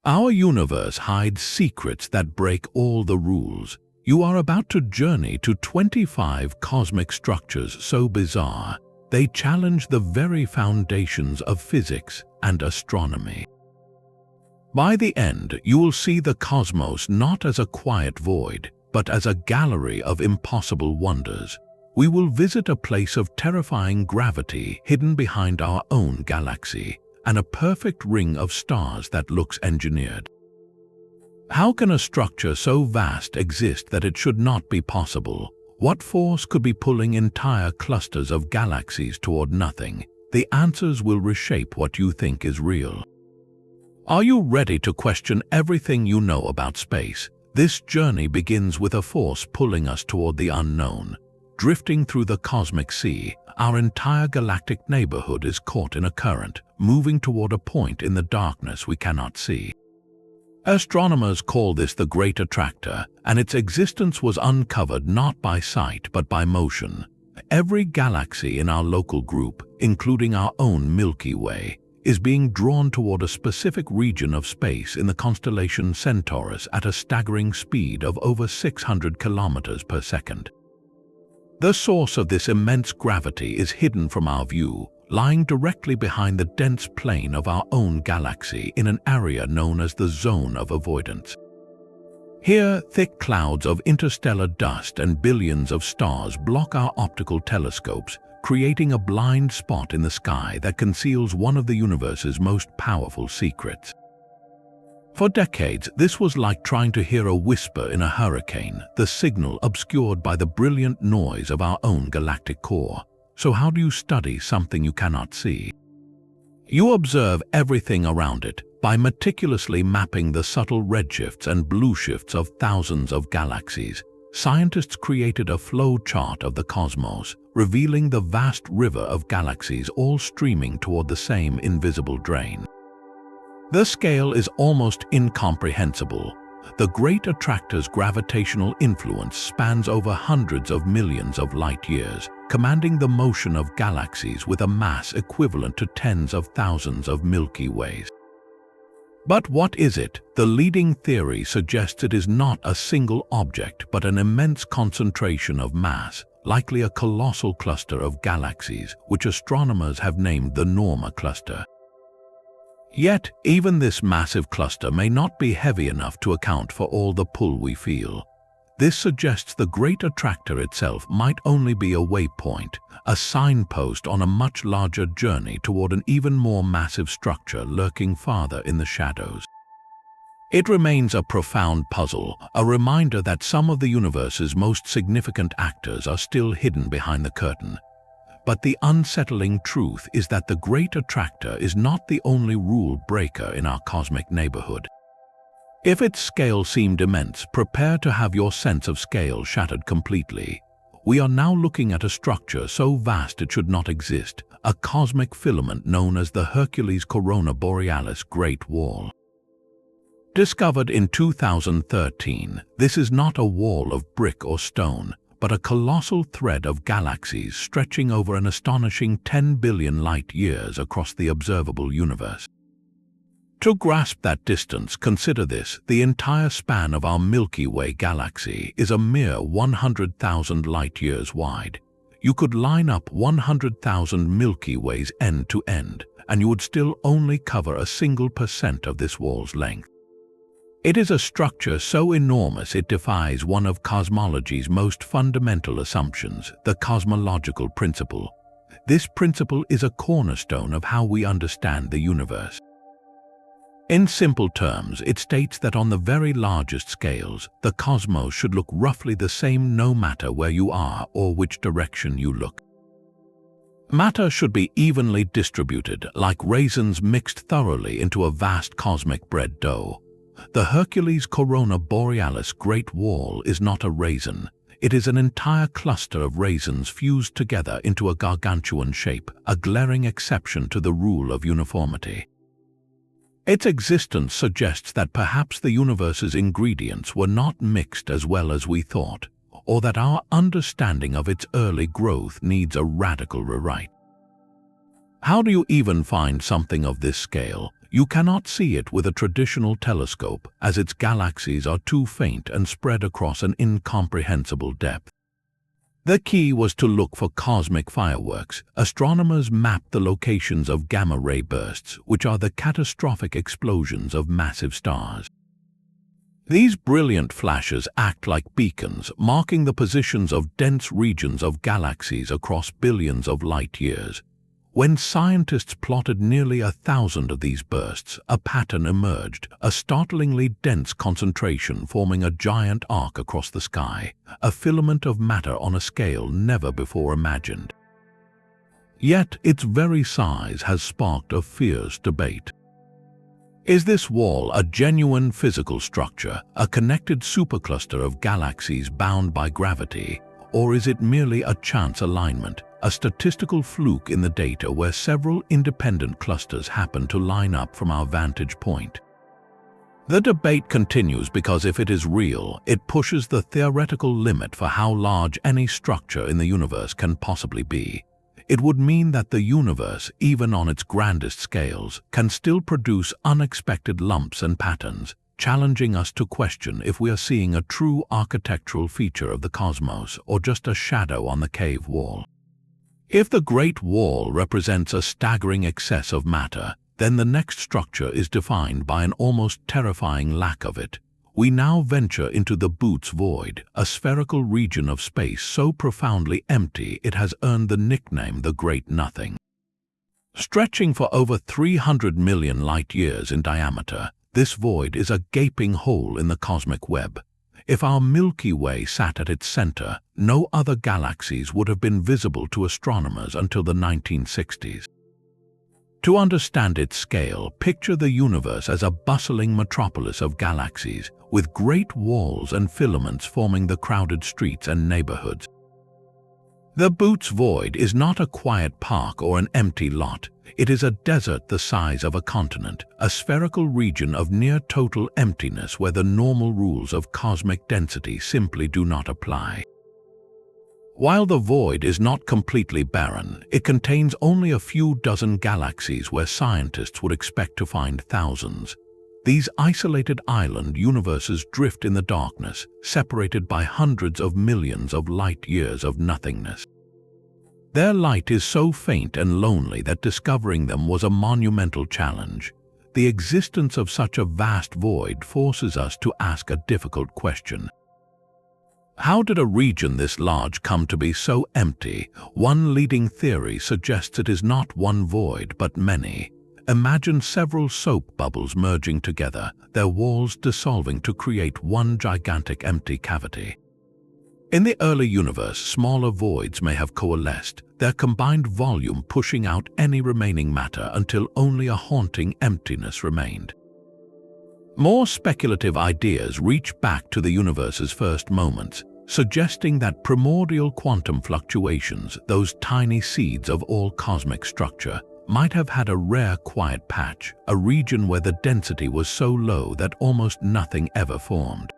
Our universe hides secrets that break all the rules. You are about to journey to 25 cosmic structures so bizarre, they challenge the very foundations of physics and astronomy. By the end, you will see the cosmos not as a quiet void, but as a gallery of impossible wonders. We will visit a place of terrifying gravity hidden behind our own galaxy, and a perfect ring of stars that looks engineered. How can a structure so vast exist that it should not be possible? What force could be pulling entire clusters of galaxies toward nothing? The answers will reshape what you think is real. Are you ready to question everything you know about space? This journey begins with a force pulling us toward the unknown. Drifting through the cosmic sea, our entire galactic neighborhood is caught in a current, moving toward a point in the darkness we cannot see. Astronomers call this the Great Attractor, and its existence was uncovered not by sight but by motion. Every galaxy in our local group, including our own Milky Way, is being drawn toward a specific region of space in the constellation Centaurus at a staggering speed of over 600 kilometers per second. The source of this immense gravity is hidden from our view, lying directly behind the dense plane of our own galaxy in an area known as the zone of avoidance. Here, thick clouds of interstellar dust and billions of stars block our optical telescopes, creating a blind spot in the sky that conceals one of the universe's most powerful secrets. For decades, this was like trying to hear a whisper in a hurricane, the signal obscured by the brilliant noise of our own galactic core. So how do you study something you cannot see? You observe everything around it by meticulously mapping the subtle redshifts and blueshifts of thousands of galaxies. Scientists created a flow chart of the cosmos, revealing the vast river of galaxies all streaming toward the same invisible drain. The scale is almost incomprehensible. The Great Attractor's gravitational influence spans over hundreds of millions of light years, commanding the motion of galaxies with a mass equivalent to tens of thousands of Milky Ways. But what is it? The leading theory suggests it is not a single object but an immense concentration of mass, likely a colossal cluster of galaxies, which astronomers have named the Norma cluster. Yet, even this massive cluster may not be heavy enough to account for all the pull we feel. This suggests the Great Attractor itself might only be a waypoint, a signpost on a much larger journey toward an even more massive structure lurking farther in the shadows. It remains a profound puzzle, a reminder that some of the universe's most significant actors are still hidden behind the curtain. But the unsettling truth is that the Great Attractor is not the only rule breaker in our cosmic neighborhood. If its scale seemed immense, prepare to have your sense of scale shattered completely. We are now looking at a structure so vast it should not exist, a cosmic filament known as the Hercules-Corona Borealis Great Wall. Discovered in 2013, this is not a wall of brick or stone, but a colossal thread of galaxies stretching over an astonishing 10 billion light-years across the observable universe. To grasp that distance, consider this: the entire span of our Milky Way galaxy is a mere 100,000 light-years wide. You could line up 100,000 Milky Ways end to end, and you would still only cover a single % of this wall's length. It is a structure so enormous it defies one of cosmology's most fundamental assumptions, the cosmological principle. This principle is a cornerstone of how we understand the universe. In simple terms, it states that on the very largest scales, the cosmos should look roughly the same no matter where you are or which direction you look. Matter should be evenly distributed, like raisins mixed thoroughly into a vast cosmic bread dough. The Hercules-Corona Borealis Great Wall is not a raisin. It is an entire cluster of raisins fused together into a gargantuan shape, a glaring exception to the rule of uniformity. Its existence suggests that perhaps the universe's ingredients were not mixed as well as we thought, or that our understanding of its early growth needs a radical rewrite. How do you even find something of this scale? You cannot see it with a traditional telescope, as its galaxies are too faint and spread across an incomprehensible depth. The key was to look for cosmic fireworks. Astronomers mapped the locations of gamma-ray bursts, which are the catastrophic explosions of massive stars. These brilliant flashes act like beacons, marking the positions of dense regions of galaxies across billions of light years. When scientists plotted nearly 1,000 of these bursts, a pattern emerged, a startlingly dense concentration forming a giant arc across the sky, a filament of matter on a scale never before imagined. Yet its very size has sparked a fierce debate. Is this wall a genuine physical structure, a connected supercluster of galaxies bound by gravity, or is it merely a chance alignment, a statistical fluke in the data where several independent clusters happen to line up from our vantage point? The debate continues because if it is real, it pushes the theoretical limit for how large any structure in the universe can possibly be. It would mean that the universe, even on its grandest scales, can still produce unexpected lumps and patterns, challenging us to question if we are seeing a true architectural feature of the cosmos or just a shadow on the cave wall. If the Great Wall represents a staggering excess of matter, then the next structure is defined by an almost terrifying lack of it. We now venture into the Boots Void, a spherical region of space so profoundly empty it has earned the nickname the Great Nothing. Stretching for over 300 million light-years in diameter, this void is a gaping hole in the cosmic web. If our Milky Way sat at its center, no other galaxies would have been visible to astronomers until the 1960s. To understand its scale, picture the universe as a bustling metropolis of galaxies, with great walls and filaments forming the crowded streets and neighborhoods. The Boots Void is not a quiet park or an empty lot. It is a desert the size of a continent, a spherical region of near-total emptiness where the normal rules of cosmic density simply do not apply. While the void is not completely barren, it contains only a few dozen galaxies where scientists would expect to find thousands. These isolated island universes drift in the darkness, separated by hundreds of millions of light-years of nothingness. Their light is so faint and lonely that discovering them was a monumental challenge. The existence of such a vast void forces us to ask a difficult question. How did a region this large come to be so empty? One leading theory suggests it is not one void but many. Imagine several soap bubbles merging together, their walls dissolving to create one gigantic empty cavity. In the early universe, smaller voids may have coalesced, their combined volume pushing out any remaining matter until only a haunting emptiness remained. More speculative ideas reach back to the universe's first moments, suggesting that primordial quantum fluctuations, those tiny seeds of all cosmic structure, might have had a rare quiet patch, a region where the density was so low that almost nothing ever formed.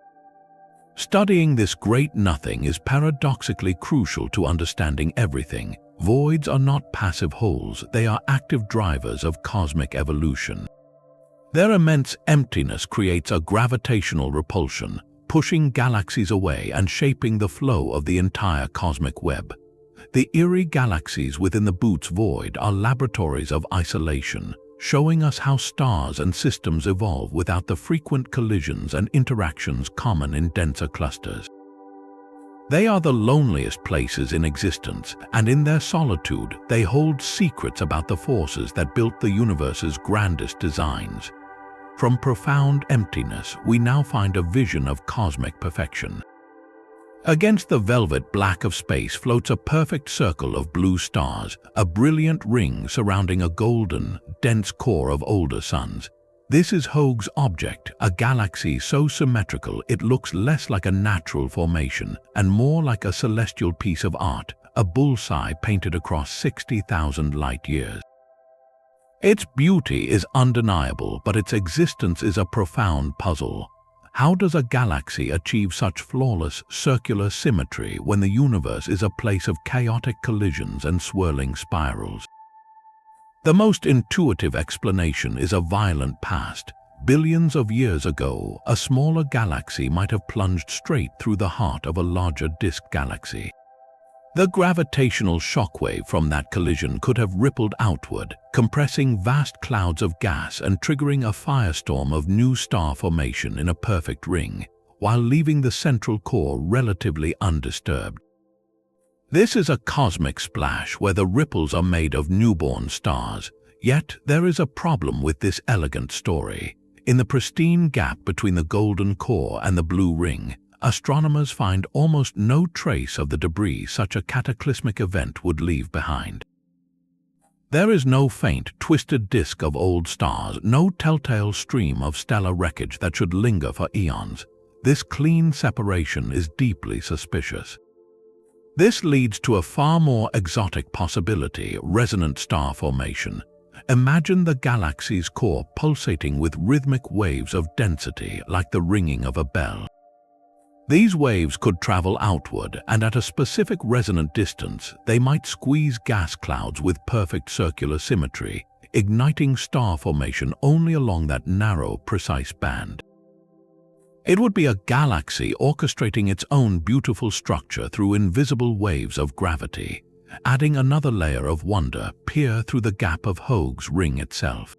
Studying this great nothing is paradoxically crucial to understanding everything. Voids are not passive holes, they are active drivers of cosmic evolution. Their immense emptiness creates a gravitational repulsion, pushing galaxies away and shaping the flow of the entire cosmic web. The eerie galaxies within the Boots Void are laboratories of isolation, showing us how stars and systems evolve without the frequent collisions and interactions common in denser clusters. They are the loneliest places in existence, and in their solitude, they hold secrets about the forces that built the universe's grandest designs. From profound emptiness, we now find a vision of cosmic perfection. Against the velvet black of space floats a perfect circle of blue stars, a brilliant ring surrounding a golden, dense core of older suns. This is Hoag's object, a galaxy so symmetrical it looks less like a natural formation and more like a celestial piece of art, a bullseye painted across 60,000 light-years. Its beauty is undeniable, but its existence is a profound puzzle. How does a galaxy achieve such flawless, circular symmetry when the universe is a place of chaotic collisions and swirling spirals? The most intuitive explanation is a violent past. Billions of years ago, a smaller galaxy might have plunged straight through the heart of a larger disk galaxy. The gravitational shockwave from that collision could have rippled outward, compressing vast clouds of gas and triggering a firestorm of new star formation in a perfect ring, while leaving the central core relatively undisturbed. This is a cosmic splash where the ripples are made of newborn stars. Yet there is a problem with this elegant story. In the pristine gap between the golden core and the blue ring, astronomers find almost no trace of the debris such a cataclysmic event would leave behind. There is no faint, twisted disk of old stars, no telltale stream of stellar wreckage that should linger for eons. This clean separation is deeply suspicious. This leads to a far more exotic possibility: resonant star formation. Imagine the galaxy's core pulsating with rhythmic waves of density like the ringing of a bell. These waves could travel outward, and at a specific resonant distance, they might squeeze gas clouds with perfect circular symmetry, igniting star formation only along that narrow, precise band. It would be a galaxy orchestrating its own beautiful structure through invisible waves of gravity. Adding another layer of wonder, peer through the gap of Hoag's ring itself.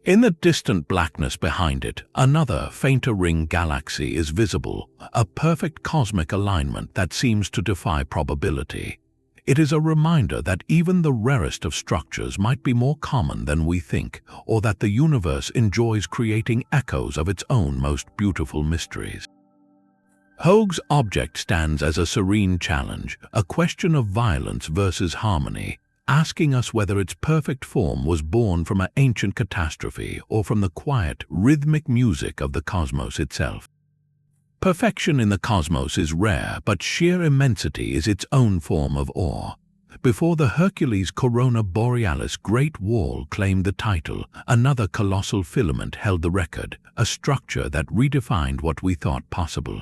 In the distant blackness behind it, another, fainter ring galaxy is visible, a perfect cosmic alignment that seems to defy probability. It is a reminder that even the rarest of structures might be more common than we think, or that the universe enjoys creating echoes of its own most beautiful mysteries. Hoag's object stands as a serene challenge, a question of violence versus harmony, asking us whether its perfect form was born from an ancient catastrophe or from the quiet, rhythmic music of the cosmos itself. Perfection in the cosmos is rare, but sheer immensity is its own form of awe. Before the Hercules-Corona Borealis Great Wall claimed the title, another colossal filament held the record, a structure that redefined what we thought possible.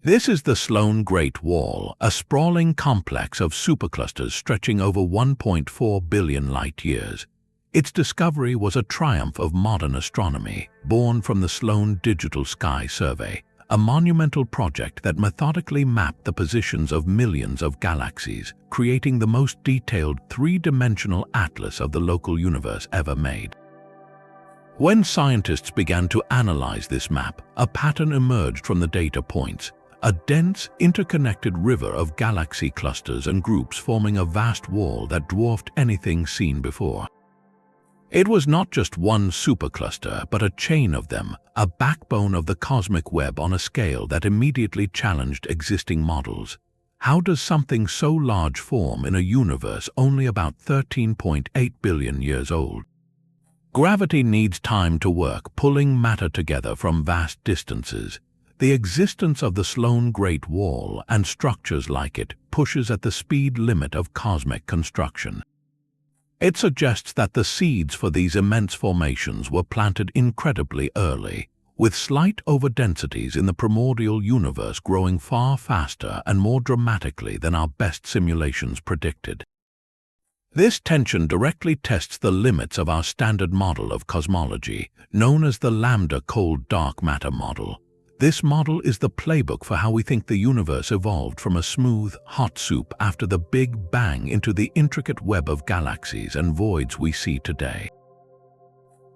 This is the Sloan Great Wall, a sprawling complex of superclusters stretching over 1.4 billion light-years. Its discovery was a triumph of modern astronomy, born from the Sloan Digital Sky Survey, a monumental project that methodically mapped the positions of millions of galaxies, creating the most detailed three-dimensional atlas of the local universe ever made. When scientists began to analyze this map, a pattern emerged from the data points: a dense, interconnected river of galaxy clusters and groups forming a vast wall that dwarfed anything seen before. It was not just one supercluster, but a chain of them, a backbone of the cosmic web on a scale that immediately challenged existing models. How does something so large form in a universe only about 13.8 billion years old? Gravity needs time to work, pulling matter together from vast distances. The existence of the Sloan Great Wall and structures like it pushes at the speed limit of cosmic construction. It suggests that the seeds for these immense formations were planted incredibly early, with slight overdensities in the primordial universe growing far faster and more dramatically than our best simulations predicted. This tension directly tests the limits of our standard model of cosmology, known as the lambda cold dark matter model. This model is the playbook for how we think the universe evolved from a smooth, hot soup after the Big Bang into the intricate web of galaxies and voids we see today.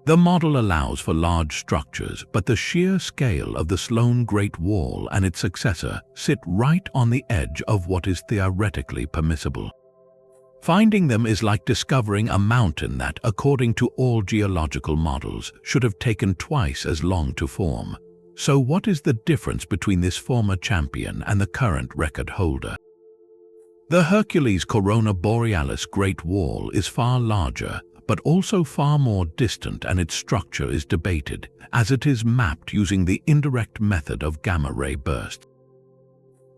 The model allows for large structures, but the sheer scale of the Sloan Great Wall and its successor sit right on the edge of what is theoretically permissible. Finding them is like discovering a mountain that, according to all geological models, should have taken twice as long to form. So what is the difference between this former champion and the current record holder? The Hercules-Corona Borealis Great Wall is far larger, but also far more distant, and its structure is debated, as it is mapped using the indirect method of gamma-ray bursts.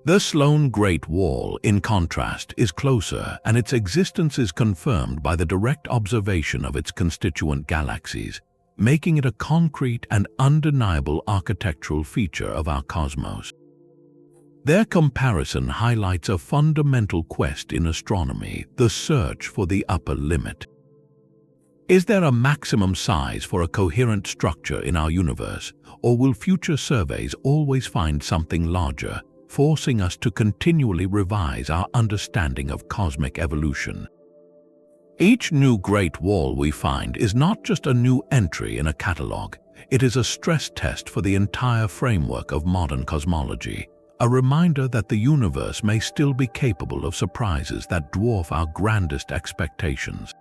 The Sloan Great Wall, in contrast, is closer, and its existence is confirmed by the direct observation of its constituent galaxies, making it a concrete and undeniable architectural feature of our cosmos. Their comparison highlights a fundamental quest in astronomy: the search for the upper limit. Is there a maximum size for a coherent structure in our universe, or will future surveys always find something larger, forcing us to continually revise our understanding of cosmic evolution? Each new Great Wall we find is not just a new entry in a catalogue, it is a stress test for the entire framework of modern cosmology, a reminder that the universe may still be capable of surprises that dwarf our grandest expectations.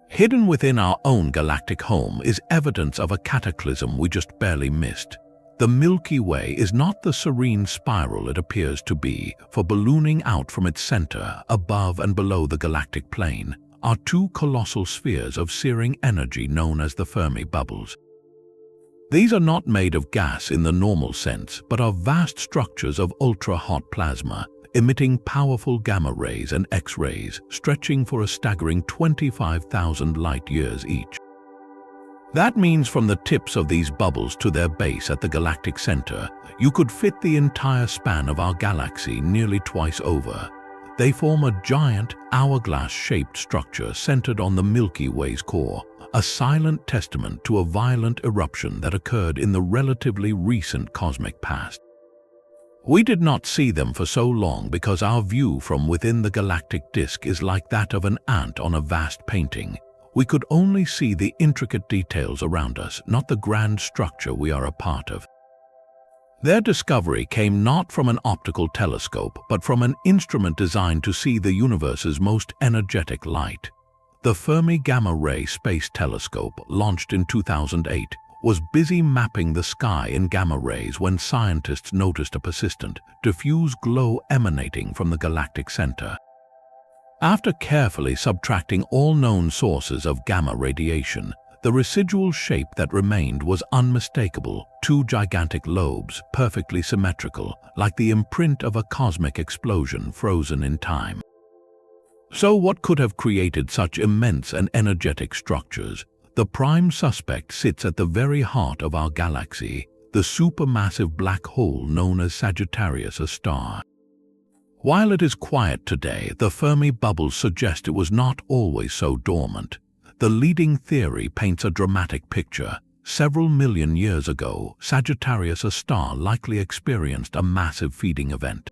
Hidden within our own galactic home is evidence of a cataclysm we just barely missed. The Milky Way is not the serene spiral it appears to be, for ballooning out from its center, above and below the galactic plane, are two colossal spheres of searing energy known as the Fermi bubbles. These are not made of gas in the normal sense, but are vast structures of ultra-hot plasma, emitting powerful gamma rays and X-rays, stretching for a staggering 25,000 light-years each. That means from the tips of these bubbles to their base at the galactic center, you could fit the entire span of our galaxy nearly twice over. They form a giant, hourglass-shaped structure centered on the Milky Way's core, a silent testament to a violent eruption that occurred in the relatively recent cosmic past. We did not see them for so long because our view from within the galactic disk is like that of an ant on a vast painting. We could only see the intricate details around us, not the grand structure we are a part of. Their discovery came not from an optical telescope, but from an instrument designed to see the universe's most energetic light. The Fermi Gamma Ray Space Telescope, launched in 2008, was busy mapping the sky in gamma rays when scientists noticed a persistent, diffuse glow emanating from the galactic center. After carefully subtracting all known sources of gamma radiation, the residual shape that remained was unmistakable: two gigantic lobes, perfectly symmetrical, like the imprint of a cosmic explosion frozen in time. So what could have created such immense and energetic structures? The prime suspect sits at the very heart of our galaxy, the supermassive black hole known as Sagittarius, a star. While it is quiet today, the Fermi bubbles suggest it was not always so dormant. The leading theory paints a dramatic picture. Several million years ago, Sagittarius, a star, likely experienced a massive feeding event.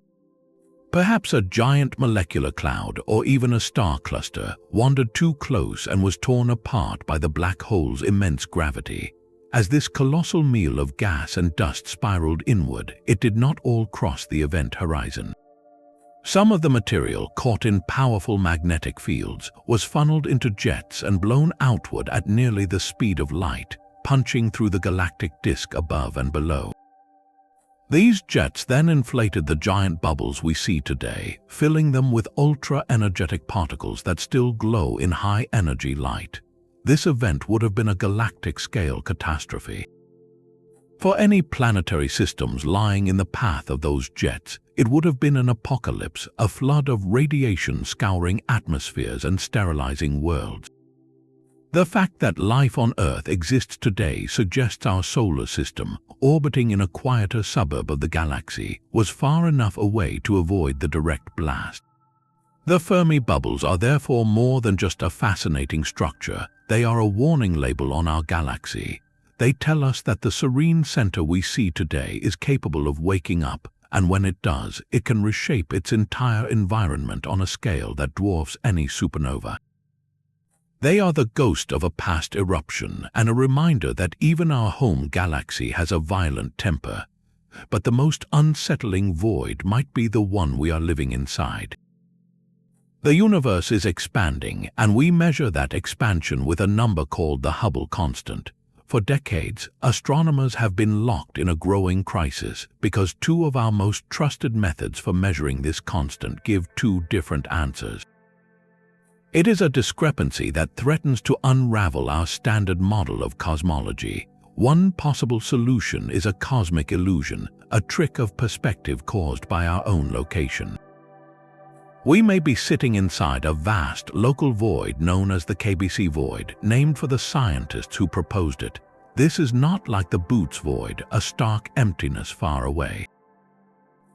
Perhaps a giant molecular cloud or even a star cluster wandered too close and was torn apart by the black hole's immense gravity. As this colossal meal of gas and dust spiraled inward, it did not all cross the event horizon. Some of the material, caught in powerful magnetic fields, was funneled into jets and blown outward at nearly the speed of light, punching through the galactic disk above and below. These jets then inflated the giant bubbles we see today, filling them with ultra-energetic particles that still glow in high-energy light. This event would have been a galactic-scale catastrophe. For any planetary systems lying in the path of those jets, it would have been an apocalypse, a flood of radiation scouring atmospheres and sterilizing worlds. The fact that life on Earth exists today suggests our solar system, orbiting in a quieter suburb of the galaxy, was far enough away to avoid the direct blast. The Fermi bubbles are therefore more than just a fascinating structure. They are a warning label on our galaxy. They tell us that the serene center we see today is capable of waking up, and when it does, it can reshape its entire environment on a scale that dwarfs any supernova. They are the ghost of a past eruption and a reminder that even our home galaxy has a violent temper. But the most unsettling void might be the one we are living inside. The universe is expanding, and we measure that expansion with a number called the Hubble constant. For decades, astronomers have been locked in a growing crisis because two of our most trusted methods for measuring this constant give two different answers. It is a discrepancy that threatens to unravel our standard model of cosmology. One possible solution is a cosmic illusion, a trick of perspective caused by our own location. We may be sitting inside a vast local void known as the KBC Void, named for the scientists who proposed it. This is not like the Boots Void, a stark emptiness far away.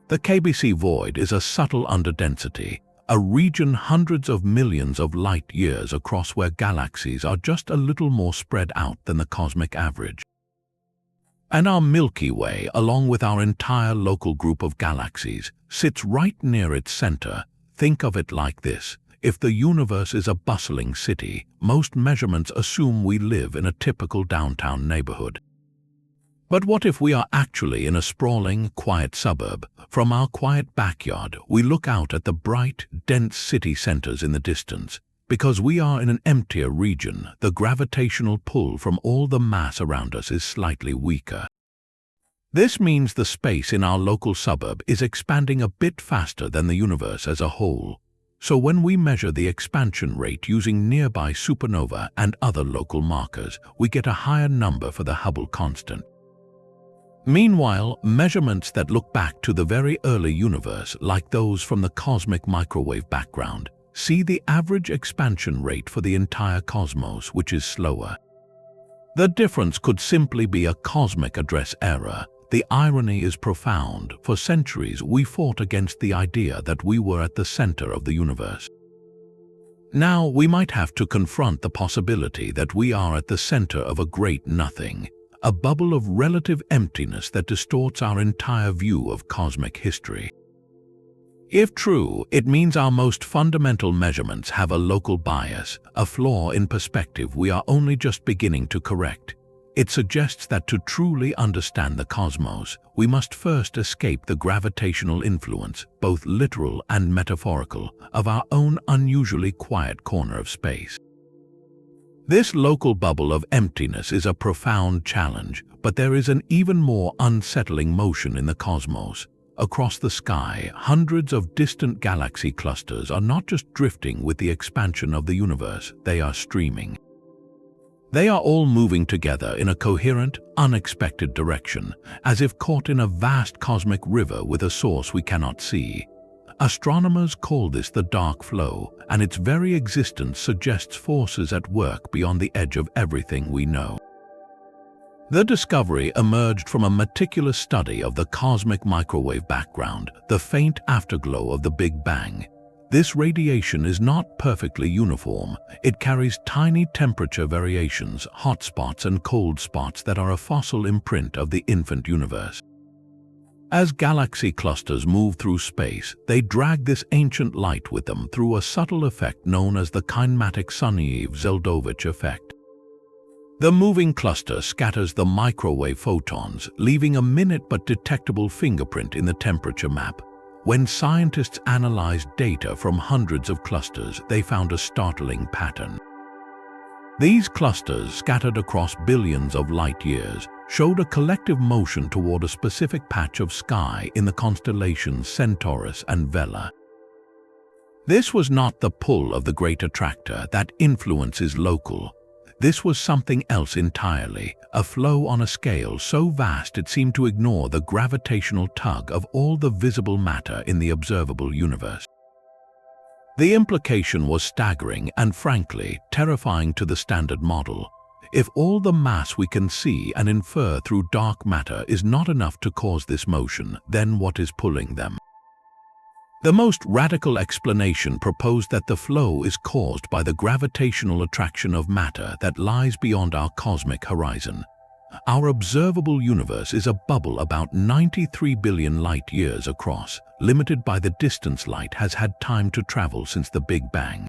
The KBC Void is a subtle underdensity, a region hundreds of millions of light years across where galaxies are just a little more spread out than the cosmic average. And our Milky Way, along with our entire local group of galaxies, sits right near its center. Think of it like this. If the universe is a bustling city, most measurements assume we live in a typical downtown neighborhood. But what if we are actually in a sprawling, quiet suburb? From our quiet backyard, we look out at the bright, dense city centers in the distance. Because we are in an emptier region, the gravitational pull from all the mass around us is slightly weaker. This means the space in our local suburb is expanding a bit faster than the universe as a whole. So when we measure the expansion rate using nearby supernova and other local markers, we get a higher number for the Hubble constant. Meanwhile, measurements that look back to the very early universe, like those from the cosmic microwave background, see the average expansion rate for the entire cosmos, which is slower. The difference could simply be a cosmic address error. The irony is profound. For centuries, we fought against the idea that we were at the center of the universe. Now, we might have to confront the possibility that we are at the center of a great nothing, a bubble of relative emptiness that distorts our entire view of cosmic history. If true, it means our most fundamental measurements have a local bias, a flaw in perspective we are only just beginning to correct. It suggests that to truly understand the cosmos, we must first escape the gravitational influence, both literal and metaphorical, of our own unusually quiet corner of space. This local bubble of emptiness is a profound challenge, but there is an even more unsettling motion in the cosmos. Across the sky, hundreds of distant galaxy clusters are not just drifting with the expansion of the universe, they are streaming. They are all moving together in a coherent, unexpected direction, as if caught in a vast cosmic river with a source we cannot see. Astronomers call this the dark flow, and its very existence suggests forces at work beyond the edge of everything we know. The discovery emerged from a meticulous study of the cosmic microwave background, the faint afterglow of the Big Bang. This radiation is not perfectly uniform. It carries tiny temperature variations, hot spots and cold spots that are a fossil imprint of the infant universe. As galaxy clusters move through space, they drag this ancient light with them through a subtle effect known as the kinematic Sunyaev-Zeldovich effect. The moving cluster scatters the microwave photons, leaving a minute but detectable fingerprint in the temperature map. When scientists analyzed data from hundreds of clusters, they found a startling pattern. These clusters, scattered across billions of light years, showed a collective motion toward a specific patch of sky in the constellations Centaurus and Vela. This was not the pull of the great attractor. That influence is local. This was something else entirely, a flow on a scale so vast it seemed to ignore the gravitational tug of all the visible matter in the observable universe. The implication was staggering and, frankly, terrifying to the standard model. If all the mass we can see and infer through dark matter is not enough to cause this motion, then what is pulling them? The most radical explanation proposed that the flow is caused by the gravitational attraction of matter that lies beyond our cosmic horizon. Our observable universe is a bubble about 93 billion light-years across, limited by the distance light has had time to travel since the Big Bang.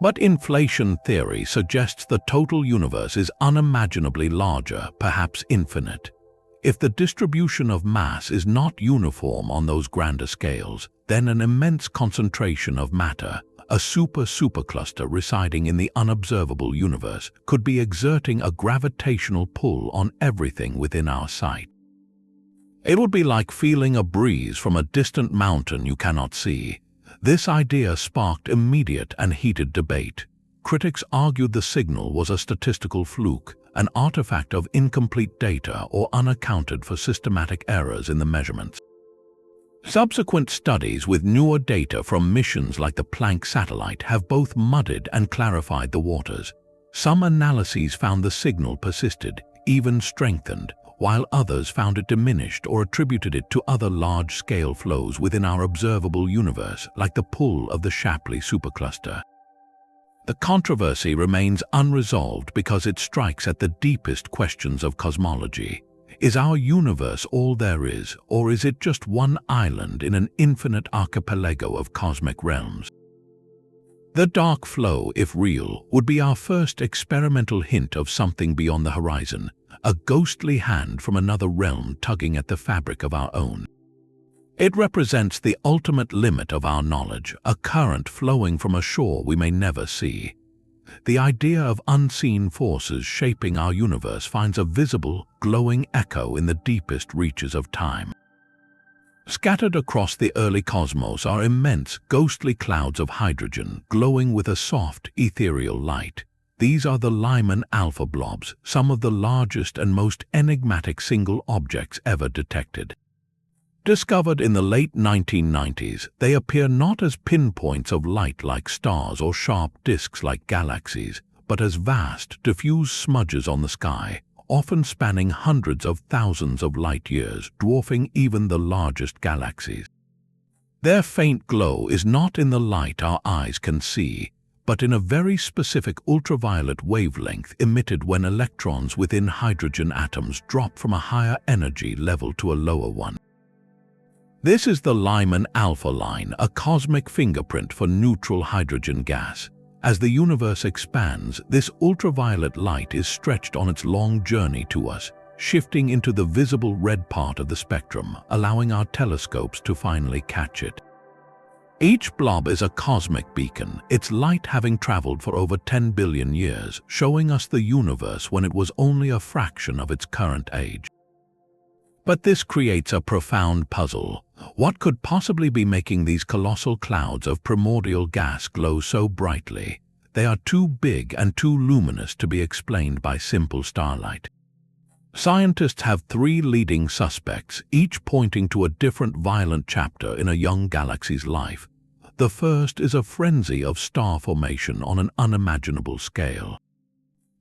But inflation theory suggests the total universe is unimaginably larger, perhaps infinite. If the distribution of mass is not uniform on those grander scales, then an immense concentration of matter, a supercluster residing in the unobservable universe, could be exerting a gravitational pull on everything within our sight. It would be like feeling a breeze from a distant mountain you cannot see. This idea sparked immediate and heated debate. Critics argued the signal was a statistical fluke, an artifact of incomplete data or unaccounted for systematic errors in the measurements. Subsequent studies with newer data from missions like the Planck satellite have both muddied and clarified the waters. Some analyses found the signal persisted, even strengthened, while others found it diminished or attributed it to other large-scale flows within our observable universe, like the pull of the Shapley supercluster. The controversy remains unresolved because it strikes at the deepest questions of cosmology. Is our universe all there is, or is it just one island in an infinite archipelago of cosmic realms? The dark flow, if real, would be our first experimental hint of something beyond the horizon, a ghostly hand from another realm tugging at the fabric of our own. It represents the ultimate limit of our knowledge, a current flowing from a shore we may never see. The idea of unseen forces shaping our universe finds a visible, glowing echo in the deepest reaches of time. Scattered across the early cosmos are immense, ghostly clouds of hydrogen glowing with a soft, ethereal light. These are the Lyman alpha blobs, some of the largest and most enigmatic single objects ever detected. Discovered in the late 1990s, they appear not as pinpoints of light like stars or sharp disks like galaxies, but as vast, diffuse smudges on the sky, often spanning hundreds of thousands of light years, dwarfing even the largest galaxies. Their faint glow is not in the light our eyes can see, but in a very specific ultraviolet wavelength emitted when electrons within hydrogen atoms drop from a higher energy level to a lower one. This is the Lyman alpha line, a cosmic fingerprint for neutral hydrogen gas. As the universe expands, this ultraviolet light is stretched on its long journey to us, shifting into the visible red part of the spectrum, allowing our telescopes to finally catch it. Each blob is a cosmic beacon, its light having traveled for over 10 billion years, showing us the universe when it was only a fraction of its current age. But this creates a profound puzzle. What could possibly be making these colossal clouds of primordial gas glow so brightly? They are too big and too luminous to be explained by simple starlight. Scientists have three leading suspects, each pointing to a different violent chapter in a young galaxy's life. The first is a frenzy of star formation on an unimaginable scale.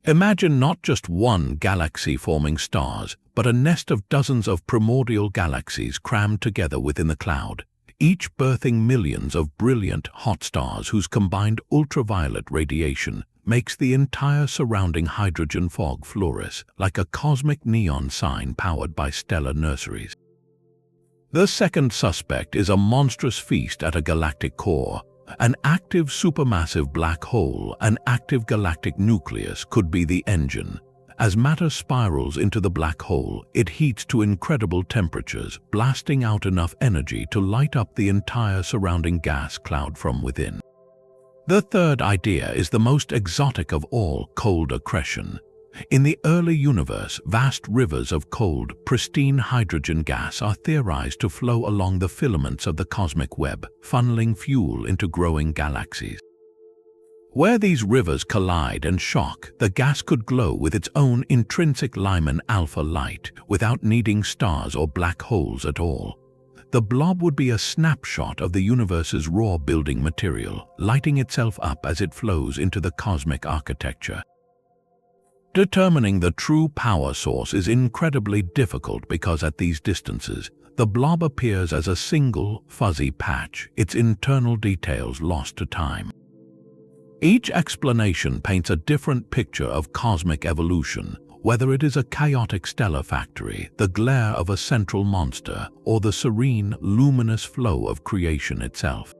Imagine not just one galaxy forming stars, but a nest of dozens of primordial galaxies crammed together within the cloud, each birthing millions of brilliant, hot stars whose combined ultraviolet radiation makes the entire surrounding hydrogen fog fluoresce like a cosmic neon sign powered by stellar nurseries. The second suspect is a monstrous feast at a galactic core. An active supermassive black hole, an active galactic nucleus could be the engine. As matter spirals into the black hole, it heats to incredible temperatures, blasting out enough energy to light up the entire surrounding gas cloud from within. The third idea is the most exotic of all, cold accretion. In the early universe, vast rivers of cold, pristine hydrogen gas are theorized to flow along the filaments of the cosmic web, funneling fuel into growing galaxies. Where these rivers collide and shock, the gas could glow with its own intrinsic Lyman alpha light, without needing stars or black holes at all. The blob would be a snapshot of the universe's raw building material, lighting itself up as it flows into the cosmic architecture. Determining the true power source is incredibly difficult because at these distances, the blob appears as a single, fuzzy patch, its internal details lost to time. Each explanation paints a different picture of cosmic evolution, whether it is a chaotic stellar factory, the glare of a central monster, or the serene, luminous flow of creation itself.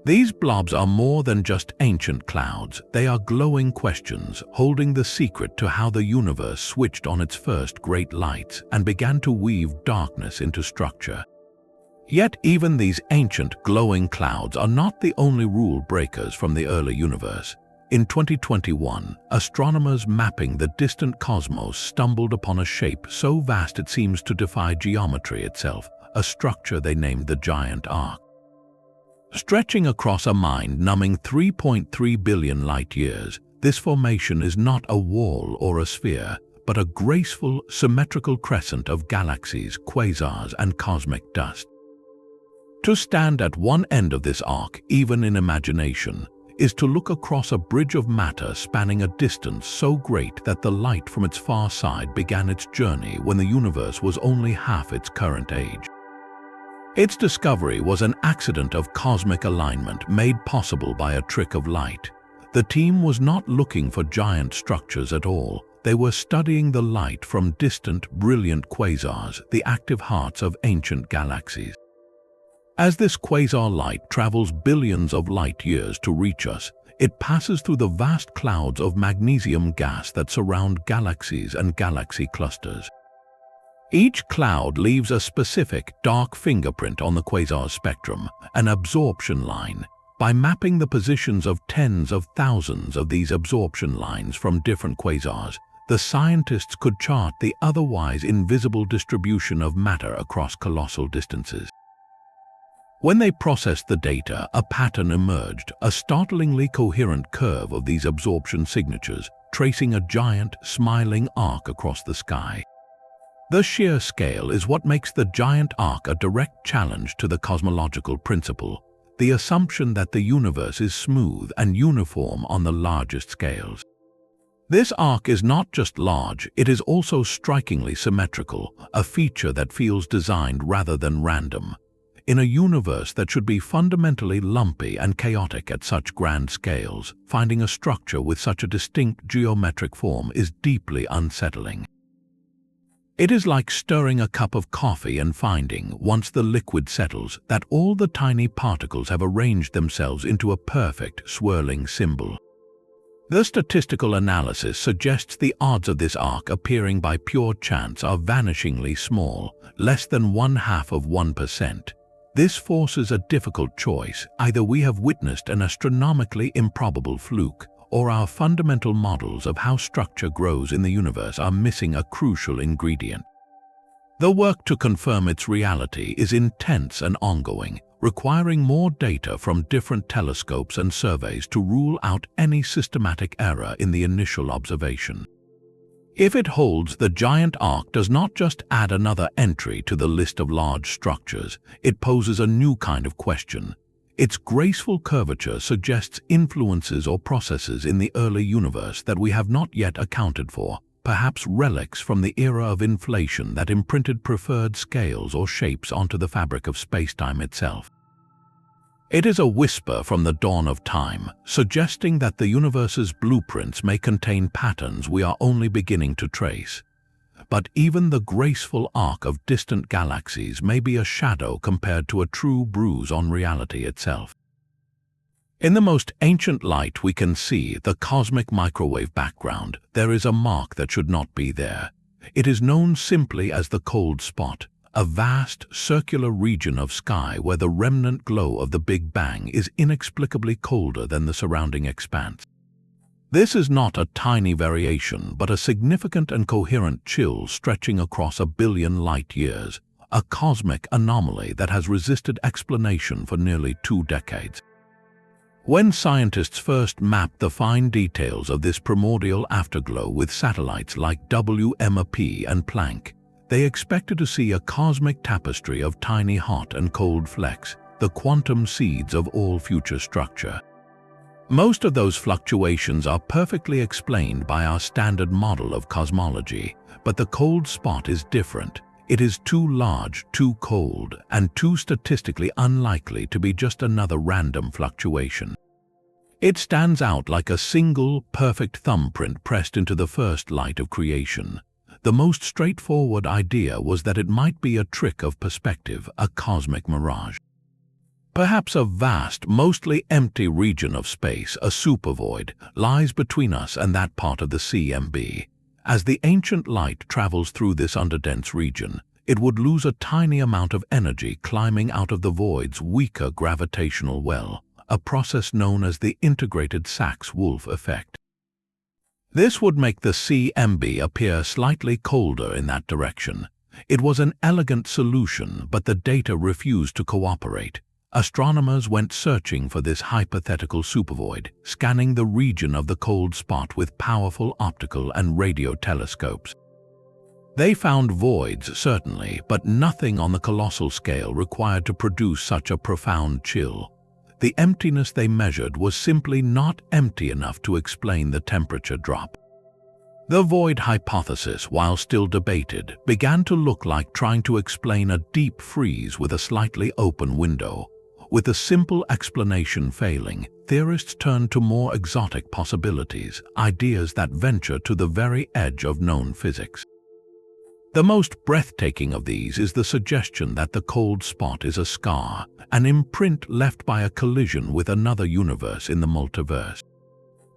These blobs are more than just ancient clouds, they are glowing questions, holding the secret to how the universe switched on its first great lights and began to weave darkness into structure. Yet even these ancient glowing clouds are not the only rule breakers from the early universe. In 2021, astronomers mapping the distant cosmos stumbled upon a shape so vast it seems to defy geometry itself, a structure they named the Giant Arc. Stretching across a mind-numbing 3.3 billion light-years, this formation is not a wall or a sphere, but a graceful, symmetrical crescent of galaxies, quasars, and cosmic dust. To stand at one end of this arc, even in imagination, is to look across a bridge of matter spanning a distance so great that the light from its far side began its journey when the universe was only half its current age. Its discovery was an accident of cosmic alignment made possible by a trick of light. The team was not looking for giant structures at all. They were studying the light from distant, brilliant quasars, the active hearts of ancient galaxies. As this quasar light travels billions of light years to reach us, it passes through the vast clouds of magnesium gas that surround galaxies and galaxy clusters. Each cloud leaves a specific dark fingerprint on the quasar's spectrum, an absorption line. By mapping the positions of tens of thousands of these absorption lines from different quasars, the scientists could chart the otherwise invisible distribution of matter across colossal distances. When they processed the data, a pattern emerged, a startlingly coherent curve of these absorption signatures, tracing a giant, smiling arc across the sky. The sheer scale is what makes the giant arc a direct challenge to the cosmological principle, the assumption that the universe is smooth and uniform on the largest scales. This arc is not just large, it is also strikingly symmetrical, a feature that feels designed rather than random. In a universe that should be fundamentally lumpy and chaotic at such grand scales, finding a structure with such a distinct geometric form is deeply unsettling. It is like stirring a cup of coffee and finding, once the liquid settles, that all the tiny particles have arranged themselves into a perfect, swirling symbol. The statistical analysis suggests the odds of this arc appearing by pure chance are vanishingly small, less than 0.5%. This forces a difficult choice. Either we have witnessed an astronomically improbable fluke, or our fundamental models of how structure grows in the universe are missing a crucial ingredient. The work to confirm its reality is intense and ongoing, requiring more data from different telescopes and surveys to rule out any systematic error in the initial observation. If it holds, the giant arc does not just add another entry to the list of large structures, it poses a new kind of question. Its graceful curvature suggests influences or processes in the early universe that we have not yet accounted for, perhaps relics from the era of inflation that imprinted preferred scales or shapes onto the fabric of spacetime itself. It is a whisper from the dawn of time, suggesting that the universe's blueprints may contain patterns we are only beginning to trace. But even the graceful arc of distant galaxies may be a shadow compared to a true bruise on reality itself. In the most ancient light we can see, the cosmic microwave background, there is a mark that should not be there. It is known simply as the cold spot, a vast, circular region of sky where the remnant glow of the Big Bang is inexplicably colder than the surrounding expanse. This is not a tiny variation, but a significant and coherent chill stretching across 1 billion light-years, a cosmic anomaly that has resisted explanation for nearly 2 decades. When scientists first mapped the fine details of this primordial afterglow with satellites like WMAP and Planck, they expected to see a cosmic tapestry of tiny hot and cold flecks, the quantum seeds of all future structure. Most of those fluctuations are perfectly explained by our standard model of cosmology, but the cold spot is different. It is too large, too cold, and too statistically unlikely to be just another random fluctuation. It stands out like a single, perfect thumbprint pressed into the first light of creation. The most straightforward idea was that it might be a trick of perspective, a cosmic mirage. Perhaps a vast, mostly empty region of space, a supervoid, lies between us and that part of the CMB. As the ancient light travels through this underdense region, it would lose a tiny amount of energy climbing out of the void's weaker gravitational well, a process known as the integrated Sachs-Wolf effect. This would make the CMB appear slightly colder in that direction. It was an elegant solution, but the data refused to cooperate. Astronomers went searching for this hypothetical supervoid, scanning the region of the cold spot with powerful optical and radio telescopes. They found voids, certainly, but nothing on the colossal scale required to produce such a profound chill. the emptiness they measured was simply not empty enough to explain the temperature drop. The void hypothesis, while still debated, began to look like trying to explain a deep freeze with a slightly open window. With a simple explanation failing, theorists turned to more exotic possibilities, ideas that venture to the very edge of known physics. The most breathtaking of these is the suggestion that the cold spot is a scar, an imprint left by a collision with another universe in the multiverse.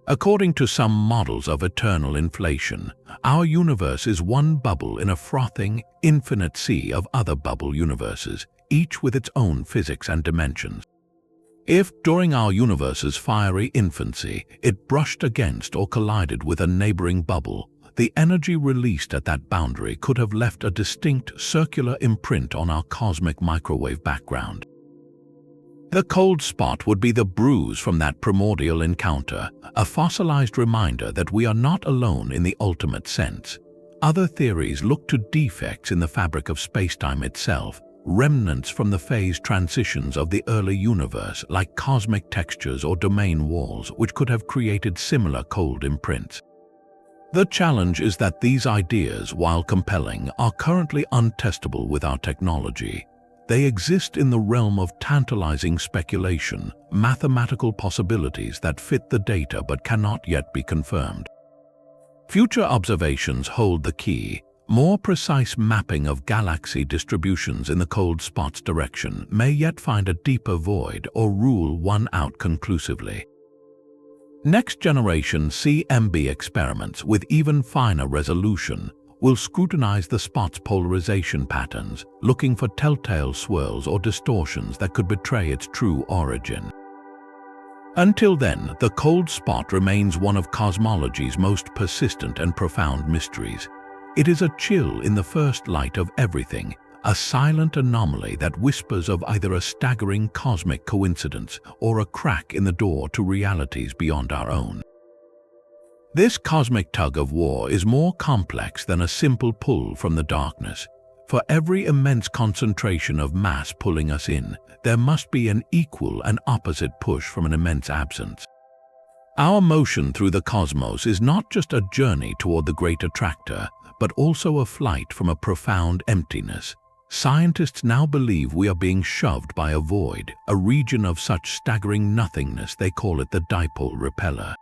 According to some models of eternal inflation, our universe is one bubble in a frothing, infinite sea of other bubble universes, each with its own physics and dimensions. If, during our universe's fiery infancy, it brushed against or collided with a neighboring bubble, the energy released at that boundary could have left a distinct circular imprint on our cosmic microwave background. The cold spot would be the bruise from that primordial encounter, a fossilized reminder that we are not alone in the ultimate sense. Other theories look to defects in the fabric of spacetime itself, remnants from the phase transitions of the early universe like cosmic textures or domain walls which could have created similar cold imprints. The challenge is that these ideas, while compelling, are currently untestable with our technology. They exist in the realm of tantalizing speculation, mathematical possibilities that fit the data but cannot yet be confirmed. Future observations hold the key. More precise mapping of galaxy distributions in the cold spot's direction may yet find a deeper void or rule one out conclusively. Next-generation CMB experiments with even finer resolution will scrutinize the spot's polarization patterns, looking for telltale swirls or distortions that could betray its true origin. Until then, the cold spot remains one of cosmology's most persistent and profound mysteries. It is a chill in the first light of everything, a silent anomaly that whispers of either a staggering cosmic coincidence or a crack in the door to realities beyond our own. This cosmic tug-of-war is more complex than a simple pull from the darkness. For every immense concentration of mass pulling us in, there must be an equal and opposite push from an immense absence. Our motion through the cosmos is not just a journey toward the great attractor, but also a flight from a profound emptiness. Scientists now believe we are being shoved by a void, a region of such staggering nothingness they call it the dipole repeller.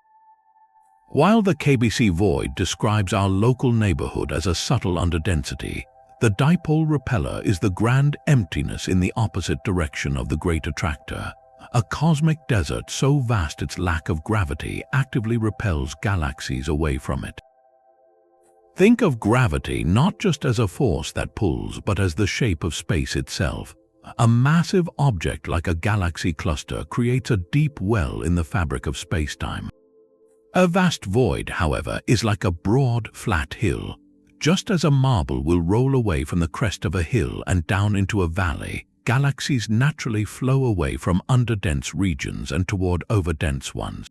While the KBC Void describes our local neighborhood as a subtle underdensity, the dipole repeller is the grand emptiness in the opposite direction of the great attractor, a cosmic desert so vast its lack of gravity actively repels galaxies away from it. Think of gravity not just as a force that pulls, but as the shape of space itself. A massive object like a galaxy cluster creates a deep well in the fabric of spacetime. A vast void, however, is like a broad, flat hill. Just as a marble will roll away from the crest of a hill and down into a valley, galaxies naturally flow away from underdense regions and toward overdense ones.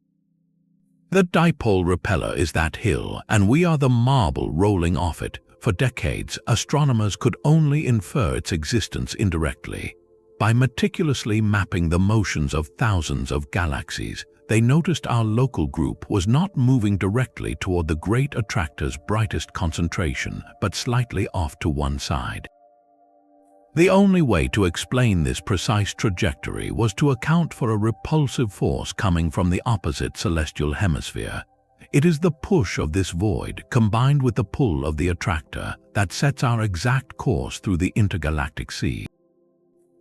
The dipole repeller is that hill, and we are the marble rolling off it. For decades, astronomers could only infer its existence indirectly. By meticulously mapping the motions of thousands of galaxies, they noticed our local group was not moving directly toward the great attractor's brightest concentration, but slightly off to one side. The only way to explain this precise trajectory was to account for a repulsive force coming from the opposite celestial hemisphere. It is the push of this void, combined with the pull of the attractor, that sets our exact course through the intergalactic sea.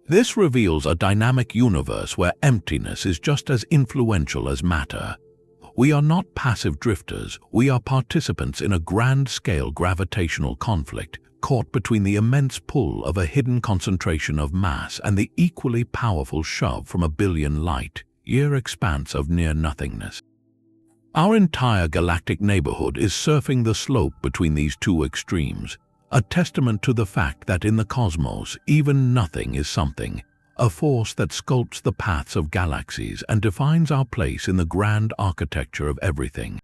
This reveals a dynamic universe where emptiness is just as influential as matter. We are not passive drifters, we are participants in a grand-scale gravitational conflict, caught between the immense pull of a hidden concentration of mass and the equally powerful shove from a billion light-year expanse of near-nothingness. Our entire galactic neighborhood is surfing the slope between these two extremes, a testament to the fact that in the cosmos, even nothing is something, a force that sculpts the paths of galaxies and defines our place in the grand architecture of everything.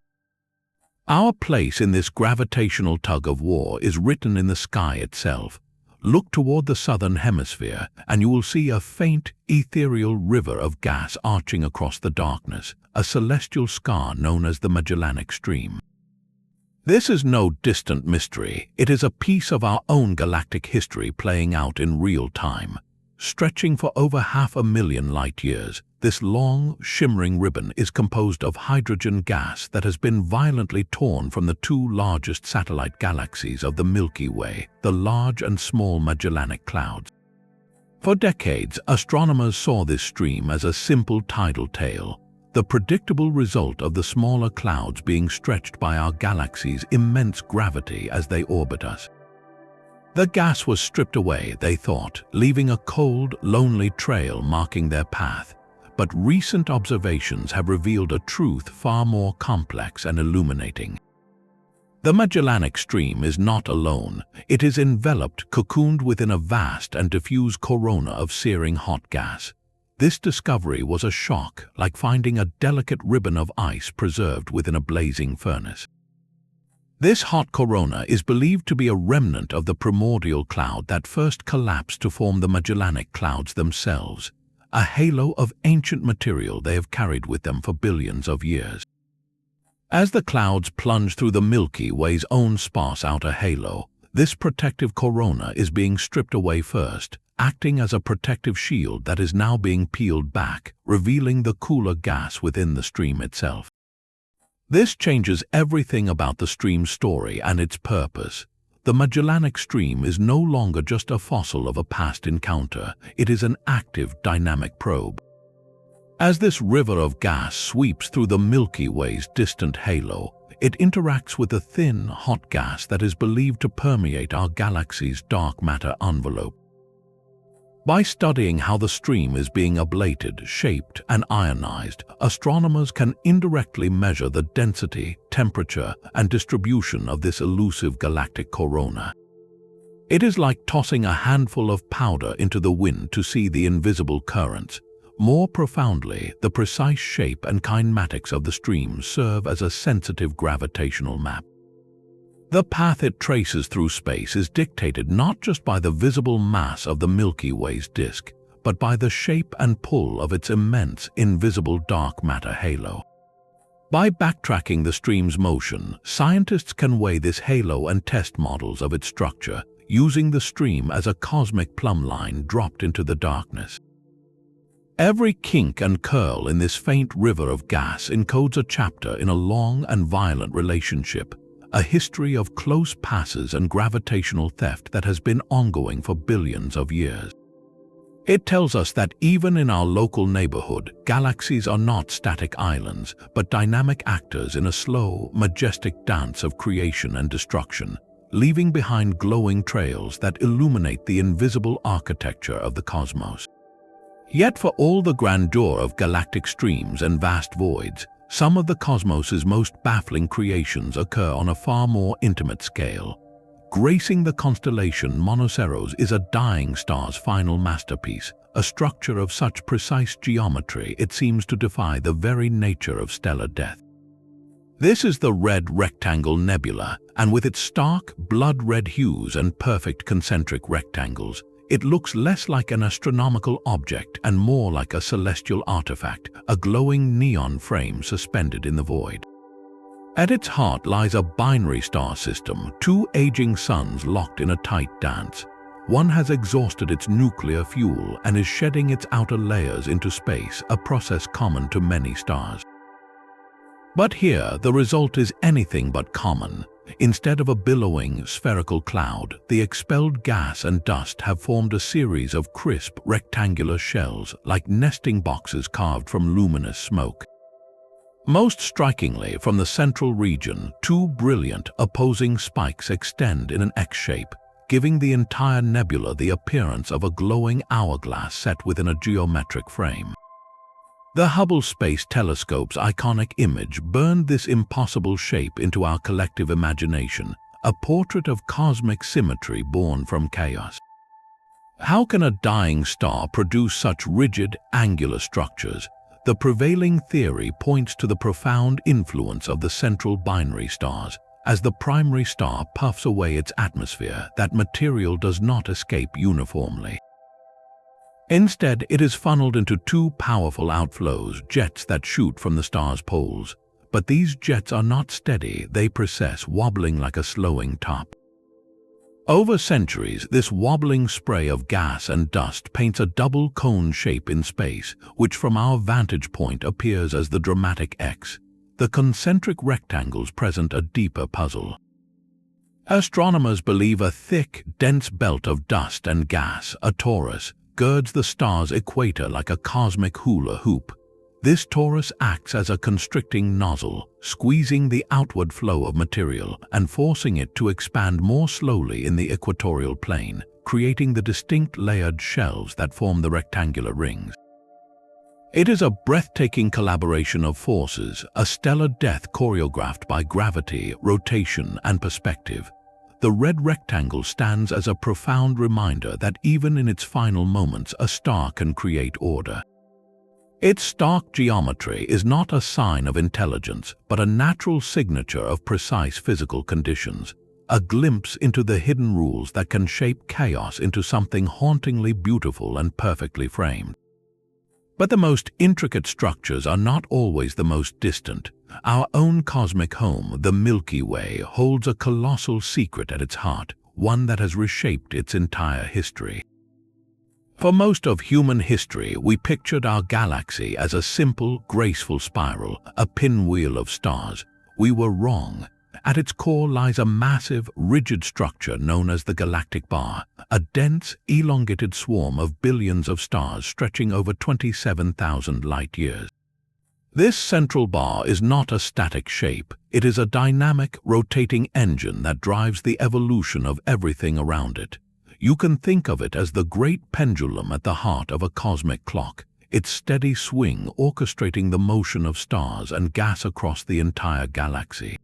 Our place in this gravitational tug-of-war is written in the sky itself. Look toward the southern hemisphere and you will see a faint, ethereal river of gas arching across the darkness, a celestial scar known as the Magellanic Stream. This is no distant mystery. It is a piece of our own galactic history playing out in real time. Stretching for over 500,000 light-years, this long, shimmering ribbon is composed of hydrogen gas that has been violently torn from the two largest satellite galaxies of the Milky Way, the Large and Small Magellanic Clouds. For decades, astronomers saw this stream as a simple tidal tail, the predictable result of the smaller clouds being stretched by our galaxy's immense gravity as they orbit us. The gas was stripped away, they thought, leaving a cold, lonely trail marking their path. But recent observations have revealed a truth far more complex and illuminating. The Magellanic Stream is not alone. It is enveloped, cocooned within a vast and diffuse corona of searing hot gas. This discovery was a shock, like finding a delicate ribbon of ice preserved within a blazing furnace. This hot corona is believed to be a remnant of the primordial cloud that first collapsed to form the Magellanic Clouds themselves, a halo of ancient material they have carried with them for billions of years. As the clouds plunge through the Milky Way's own sparse outer halo, this protective corona is being stripped away first, acting as a protective shield that is now being peeled back, revealing the cooler gas within the stream itself. This changes everything about the stream's story and its purpose. The Magellanic Stream is no longer just a fossil of a past encounter, it is an active, dynamic probe. As this river of gas sweeps through the Milky Way's distant halo, it interacts with a thin, hot gas that is believed to permeate our galaxy's dark matter envelope. By studying how the stream is being ablated, shaped, and ionized, astronomers can indirectly measure the density, temperature, and distribution of this elusive galactic corona. It is like tossing a handful of powder into the wind to see the invisible currents. More profoundly, the precise shape and kinematics of the stream serve as a sensitive gravitational map. The path it traces through space is dictated not just by the visible mass of the Milky Way's disk, but by the shape and pull of its immense, invisible dark matter halo. By backtracking the stream's motion, scientists can weigh this halo and test models of its structure, using the stream as a cosmic plumb line dropped into the darkness. Every kink and curl in this faint river of gas encodes a chapter in a long and violent relationship, a history of close passes and gravitational theft that has been ongoing for billions of years. It tells us that even in our local neighborhood, galaxies are not static islands, but dynamic actors in a slow, majestic dance of creation and destruction, leaving behind glowing trails that illuminate the invisible architecture of the cosmos. Yet for all the grandeur of galactic streams and vast voids, some of the cosmos's most baffling creations occur on a far more intimate scale. Gracing the constellation Monoceros is a dying star's final masterpiece, a structure of such precise geometry it seems to defy the very nature of stellar death. This is the Red Rectangle Nebula, and with its stark, blood-red hues and perfect concentric rectangles, it looks less like an astronomical object and more like a celestial artifact, a glowing neon frame suspended in the void. At its heart lies a binary star system, two aging suns locked in a tight dance. One has exhausted its nuclear fuel and is shedding its outer layers into space, a process common to many stars. But here, the result is anything but common. Instead of a billowing, spherical cloud, the expelled gas and dust have formed a series of crisp, rectangular shells like nesting boxes carved from luminous smoke. Most strikingly, from the central region, two brilliant, opposing spikes extend in an X shape, giving the entire nebula the appearance of a glowing hourglass set within a geometric frame. The Hubble Space Telescope's iconic image burned this impossible shape into our collective imagination, a portrait of cosmic symmetry born from chaos. How can a dying star produce such rigid, angular structures? The prevailing theory points to the profound influence of the central binary stars, As the primary star puffs away its atmosphere, that material does not escape uniformly. Instead, it is funneled into two powerful outflows, jets that shoot from the star's poles. But these jets are not steady, they precess, wobbling like a slowing top. Over centuries, this wobbling spray of gas and dust paints a double cone shape in space, which from our vantage point appears as the dramatic X. The concentric rectangles present a deeper puzzle. Astronomers believe a thick, dense belt of dust and gas, a torus, girds the star's equator like a cosmic hula hoop. This torus acts as a constricting nozzle, squeezing the outward flow of material and forcing it to expand more slowly in the equatorial plane, creating the distinct layered shelves that form the rectangular rings. It is a breathtaking collaboration of forces, a stellar death choreographed by gravity, rotation, and perspective. The red rectangle stands as a profound reminder that even in its final moments, a star can create order. Its stark geometry is not a sign of intelligence, but a natural signature of precise physical conditions, a glimpse into the hidden rules that can shape chaos into something hauntingly beautiful and perfectly framed. But the most intricate structures are not always the most distant. Our own cosmic home, the Milky Way, holds a colossal secret at its heart, one that has reshaped its entire history. For most of human history, we pictured our galaxy as a simple, graceful spiral, a pinwheel of stars. We were wrong. At its core lies a massive, rigid structure known as the galactic bar, a dense, elongated swarm of billions of stars stretching over 27,000 light-years. This central bar is not a static shape. It is a dynamic, rotating engine that drives the evolution of everything around it. You can think of it as the great pendulum at the heart of a cosmic clock, its steady swing orchestrating the motion of stars and gas across the entire galaxy.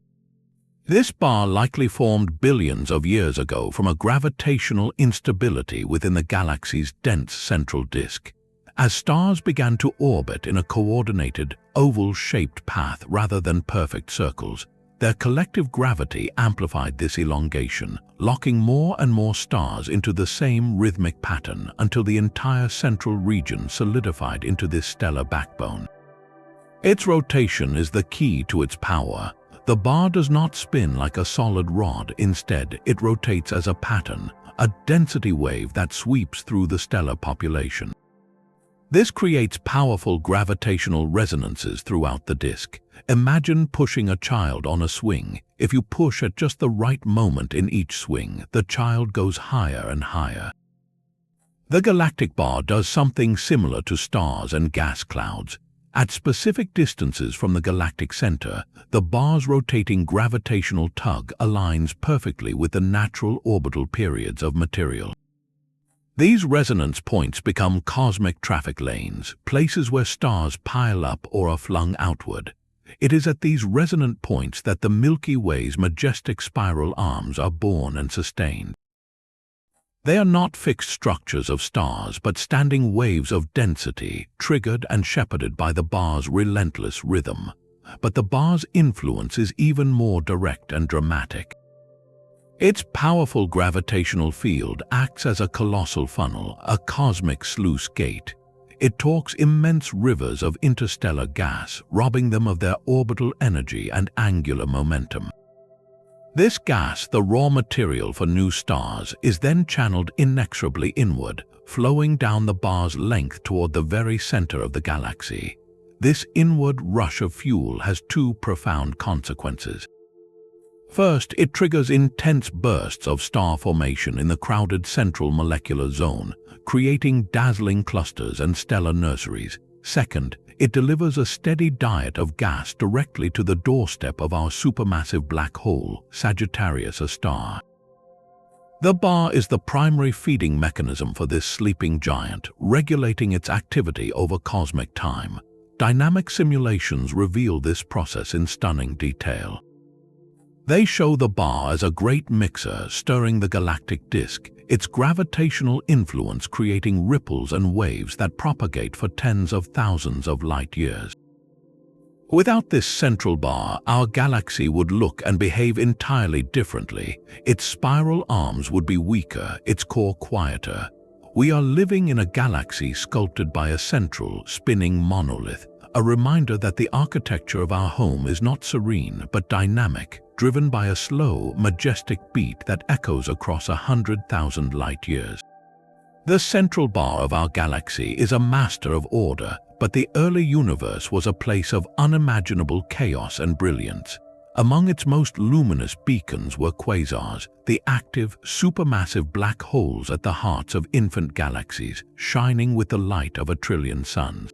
This bar likely formed billions of years ago from a gravitational instability within the galaxy's dense central disk. As stars began to orbit in a coordinated, oval-shaped path rather than perfect circles, their collective gravity amplified this elongation, locking more and more stars into the same rhythmic pattern until the entire central region solidified into this stellar backbone. Its rotation is the key to its power. The bar does not spin like a solid rod. Instead, it rotates as a pattern, a density wave that sweeps through the stellar population. This creates powerful gravitational resonances throughout the disk. Imagine pushing a child on a swing. If you push at just the right moment in each swing, the child goes higher and higher. The galactic bar does something similar to stars and gas clouds. At specific distances from the galactic center, the bar's rotating gravitational tug aligns perfectly with the natural orbital periods of material. These resonance points become cosmic traffic lanes, places where stars pile up or are flung outward. It is at these resonant points that the Milky Way's majestic spiral arms are born and sustained. They are not fixed structures of stars, but standing waves of density, triggered and shepherded by the bar's relentless rhythm. But the bar's influence is even more direct and dramatic. Its powerful gravitational field acts as a colossal funnel, a cosmic sluice gate. It talks immense rivers of interstellar gas, robbing them of their orbital energy and angular momentum. This gas, the raw material for new stars, is then channeled inexorably inward, flowing down the bar's length toward the very center of the galaxy. This inward rush of fuel has two profound consequences. First, it triggers intense bursts of star formation in the crowded central molecular zone, creating dazzling clusters and stellar nurseries. Second, it delivers a steady diet of gas directly to the doorstep of our supermassive black hole, Sagittarius A star. The bar is the primary feeding mechanism for this sleeping giant, regulating its activity over cosmic time. Dynamic simulations reveal this process in stunning detail. They show the bar as a great mixer stirring the galactic disk, its gravitational influence creating ripples and waves that propagate for tens of thousands of light years. Without this central bar, our galaxy would look and behave entirely differently. Its spiral arms would be weaker, its core quieter. We are living in a galaxy sculpted by a central, spinning monolith, a reminder that the architecture of our home is not serene but dynamic, driven by a slow, majestic beat that echoes across 100,000 light-years. The central bar of our galaxy is a master of order, but the early universe was a place of unimaginable chaos and brilliance. Among its most luminous beacons were quasars, the active, supermassive black holes at the hearts of infant galaxies, shining with the light of 1 trillion suns.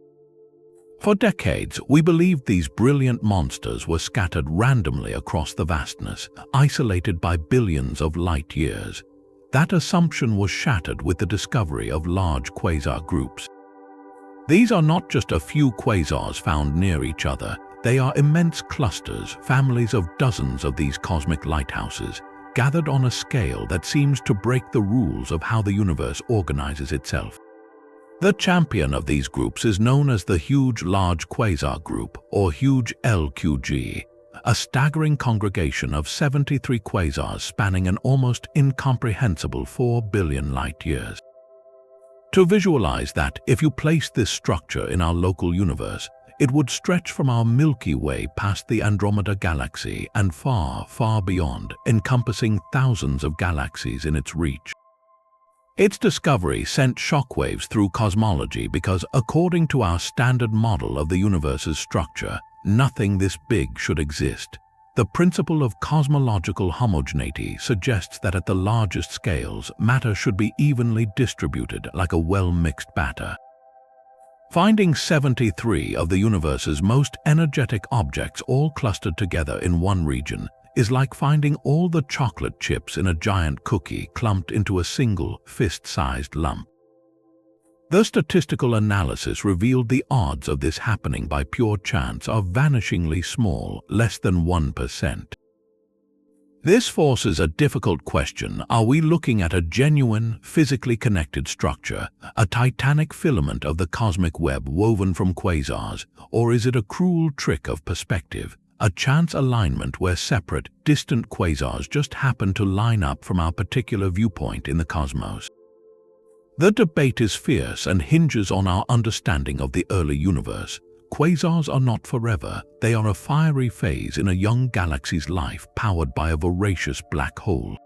For decades, we believed these brilliant monsters were scattered randomly across the vastness, isolated by billions of light years. That assumption was shattered with the discovery of large quasar groups. These are not just a few quasars found near each other. They are immense clusters, families of dozens of these cosmic lighthouses, gathered on a scale that seems to break the rules of how the universe organizes itself. The champion of these groups is known as the Huge Large Quasar Group, or Huge LQG, a staggering congregation of 73 quasars spanning an almost incomprehensible 4 billion light-years. To visualize that, if you placed this structure in our local universe, it would stretch from our Milky Way past the Andromeda Galaxy and far, far beyond, encompassing thousands of galaxies in its reach. Its discovery sent shockwaves through cosmology because, according to our standard model of the universe's structure, nothing this big should exist. The principle of cosmological homogeneity suggests that at the largest scales, matter should be evenly distributed like a well-mixed batter. Finding 73 of the universe's most energetic objects all clustered together in one region is like finding all the chocolate chips in a giant cookie clumped into a single, fist-sized lump. The statistical analysis revealed the odds of this happening by pure chance are vanishingly small, less than 1%. This forces a difficult question: are we looking at a genuine, physically connected structure, a titanic filament of the cosmic web woven from quasars, or is it a cruel trick of perspective, a chance alignment where separate, distant quasars just happen to line up from our particular viewpoint in the cosmos? The debate is fierce and hinges on our understanding of the early universe. Quasars are not forever. They are a fiery phase in a young galaxy's life powered by a voracious black hole.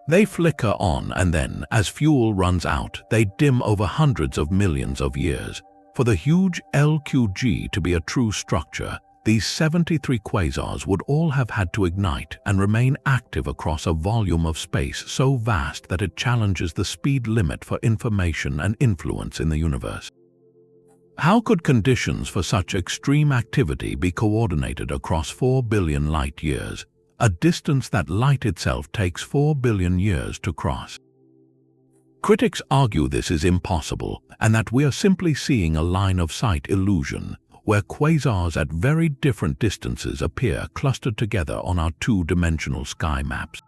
They flicker on and then, as fuel runs out, they dim over hundreds of millions of years. For the huge LQG to be a true structure, these 73 quasars would all have had to ignite and remain active across a volume of space so vast that it challenges the speed limit for information and influence in the universe. How could conditions for such extreme activity be coordinated across 4 billion light-years, a distance that light itself takes 4 billion years to cross? Critics argue this is impossible and that we are simply seeing a line-of-sight illusion, where quasars at very different distances appear clustered together on our two-dimensional sky maps.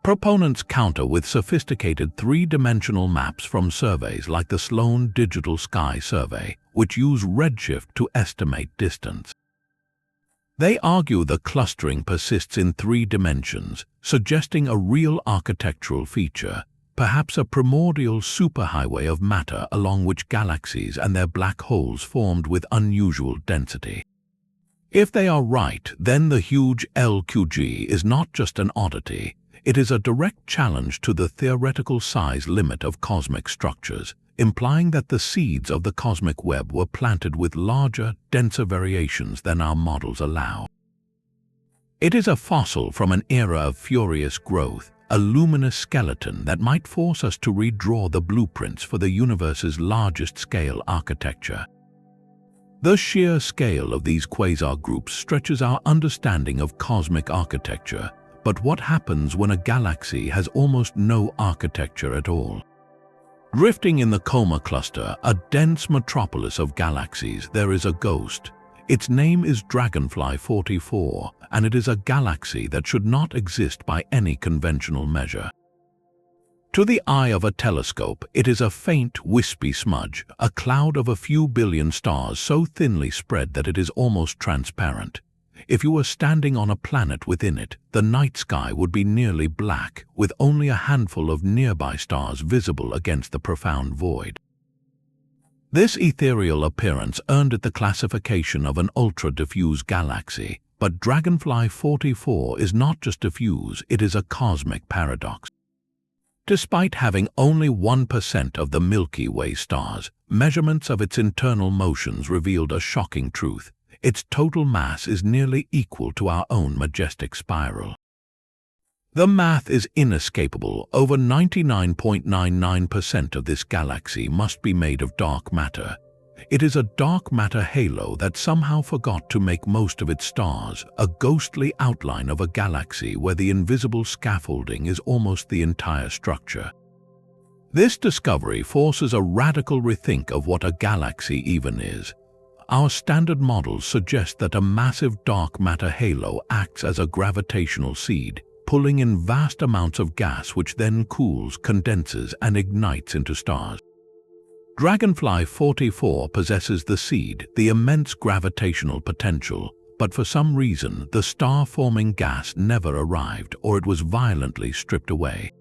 Proponents counter with sophisticated three-dimensional maps from surveys like the Sloan Digital Sky Survey, which use redshift to estimate distance. They argue the clustering persists in 3 dimensions, suggesting a real architectural feature, perhaps a primordial superhighway of matter along which galaxies and their black holes formed with unusual density. If they are right, then the huge LQG is not just an oddity. It is a direct challenge to the theoretical size limit of cosmic structures, implying that the seeds of the cosmic web were planted with larger, denser variations than our models allow. It is a fossil from an era of furious growth, a luminous skeleton that might force us to redraw the blueprints for the universe's largest-scale architecture. The sheer scale of these quasar groups stretches our understanding of cosmic architecture, but what happens when a galaxy has almost no architecture at all? Drifting in the Coma cluster, a dense metropolis of galaxies, there is a ghost. Its name is Dragonfly 44, and it is a galaxy that should not exist by any conventional measure. To the eye of a telescope, it is a faint, wispy smudge, a cloud of a few billion stars so thinly spread that it is almost transparent. If you were standing on a planet within it, the night sky would be nearly black, with only a handful of nearby stars visible against the profound void. This ethereal appearance earned it the classification of an ultra-diffuse galaxy, but Dragonfly 44 is not just diffuse, it is a cosmic paradox. Despite having only 1% of the Milky Way stars, measurements of its internal motions revealed a shocking truth. Its total mass is nearly equal to our own majestic spiral. The math is inescapable. Over 99.99% of this galaxy must be made of dark matter. It is a dark matter halo that somehow forgot to make most of its stars, a ghostly outline of a galaxy where the invisible scaffolding is almost the entire structure. This discovery forces a radical rethink of what a galaxy even is. Our standard models suggest that a massive dark matter halo acts as a gravitational seed, pulling in vast amounts of gas which then cools, condenses, and ignites into stars. Dragonfly 44 possesses the seed, the immense gravitational potential, but for some reason the star-forming gas never arrived, or it was violently stripped away.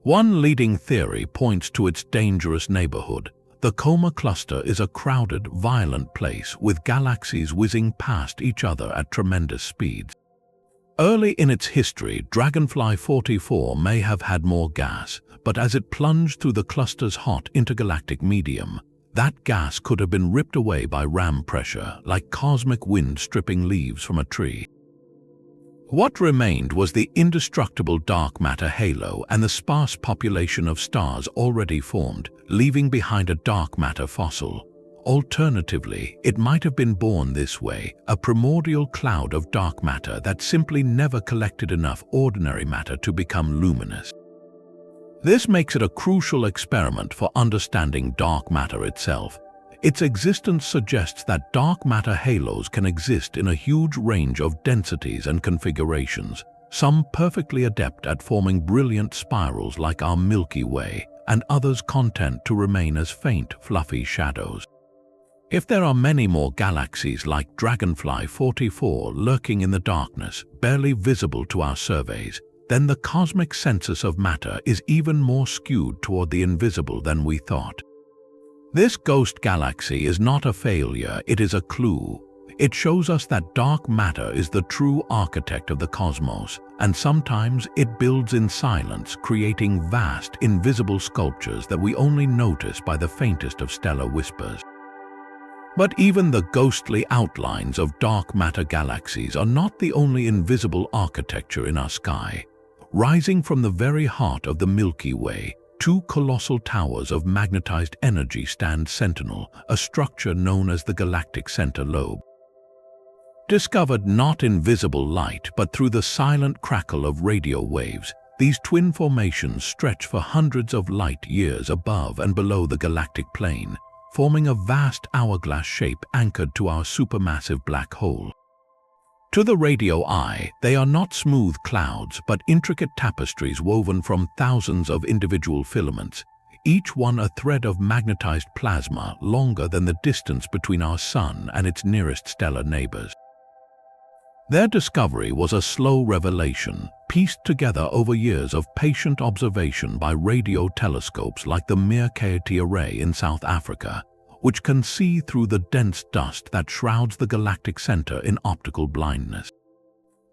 One leading theory points to its dangerous neighborhood. The Coma cluster is a crowded, violent place with galaxies whizzing past each other at tremendous speeds. Early in its history, Dragonfly 44 may have had more gas, but as it plunged through the cluster's hot intergalactic medium, that gas could have been ripped away by ram pressure, like cosmic wind stripping leaves from a tree. What remained was the indestructible dark matter halo and the sparse population of stars already formed, leaving behind a dark matter fossil. Alternatively, it might have been born this way, a primordial cloud of dark matter that simply never collected enough ordinary matter to become luminous. This makes it a crucial experiment for understanding dark matter itself. Its existence suggests that dark matter halos can exist in a huge range of densities and configurations, some perfectly adept at forming brilliant spirals like our Milky Way, and others content to remain as faint, fluffy shadows. If there are many more galaxies like Dragonfly 44 lurking in the darkness, barely visible to our surveys, then the cosmic census of matter is even more skewed toward the invisible than we thought. This ghost galaxy is not a failure, it is a clue. It shows us that dark matter is the true architect of the cosmos, and sometimes it builds in silence, creating vast, invisible sculptures that we only notice by the faintest of stellar whispers. But even the ghostly outlines of dark matter galaxies are not the only invisible architecture in our sky. Rising from the very heart of the Milky Way, two colossal towers of magnetized energy stand sentinel, a structure known as the galactic center lobe. Discovered not in visible light but through the silent crackle of radio waves, these twin formations stretch for hundreds of light years above and below the galactic plane, forming a vast hourglass shape anchored to our supermassive black hole. To the radio eye, they are not smooth clouds but intricate tapestries woven from thousands of individual filaments, each one a thread of magnetized plasma longer than the distance between our Sun and its nearest stellar neighbors. Their discovery was a slow revelation, pieced together over years of patient observation by radio telescopes like the Mercator Array in South Africa, which can see through the dense dust that shrouds the galactic center in optical blindness.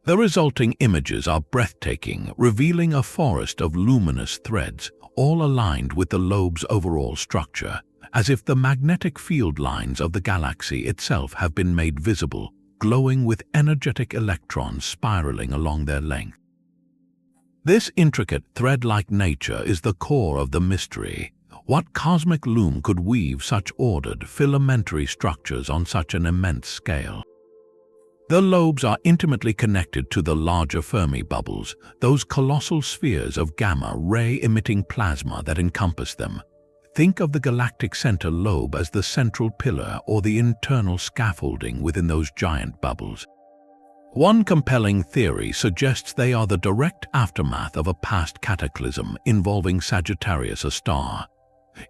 The resulting images are breathtaking, revealing a forest of luminous threads, all aligned with the lobe's overall structure, as if the magnetic field lines of the galaxy itself have been made visible, glowing with energetic electrons spiraling along their length. This intricate thread-like nature is the core of the mystery. What cosmic loom could weave such ordered, filamentary structures on such an immense scale? The lobes are intimately connected to the larger Fermi bubbles, those colossal spheres of gamma-ray-emitting plasma that encompass them. Think of the galactic center lobe as the central pillar or the internal scaffolding within those giant bubbles. One compelling theory suggests they are the direct aftermath of a past cataclysm involving Sagittarius, a star.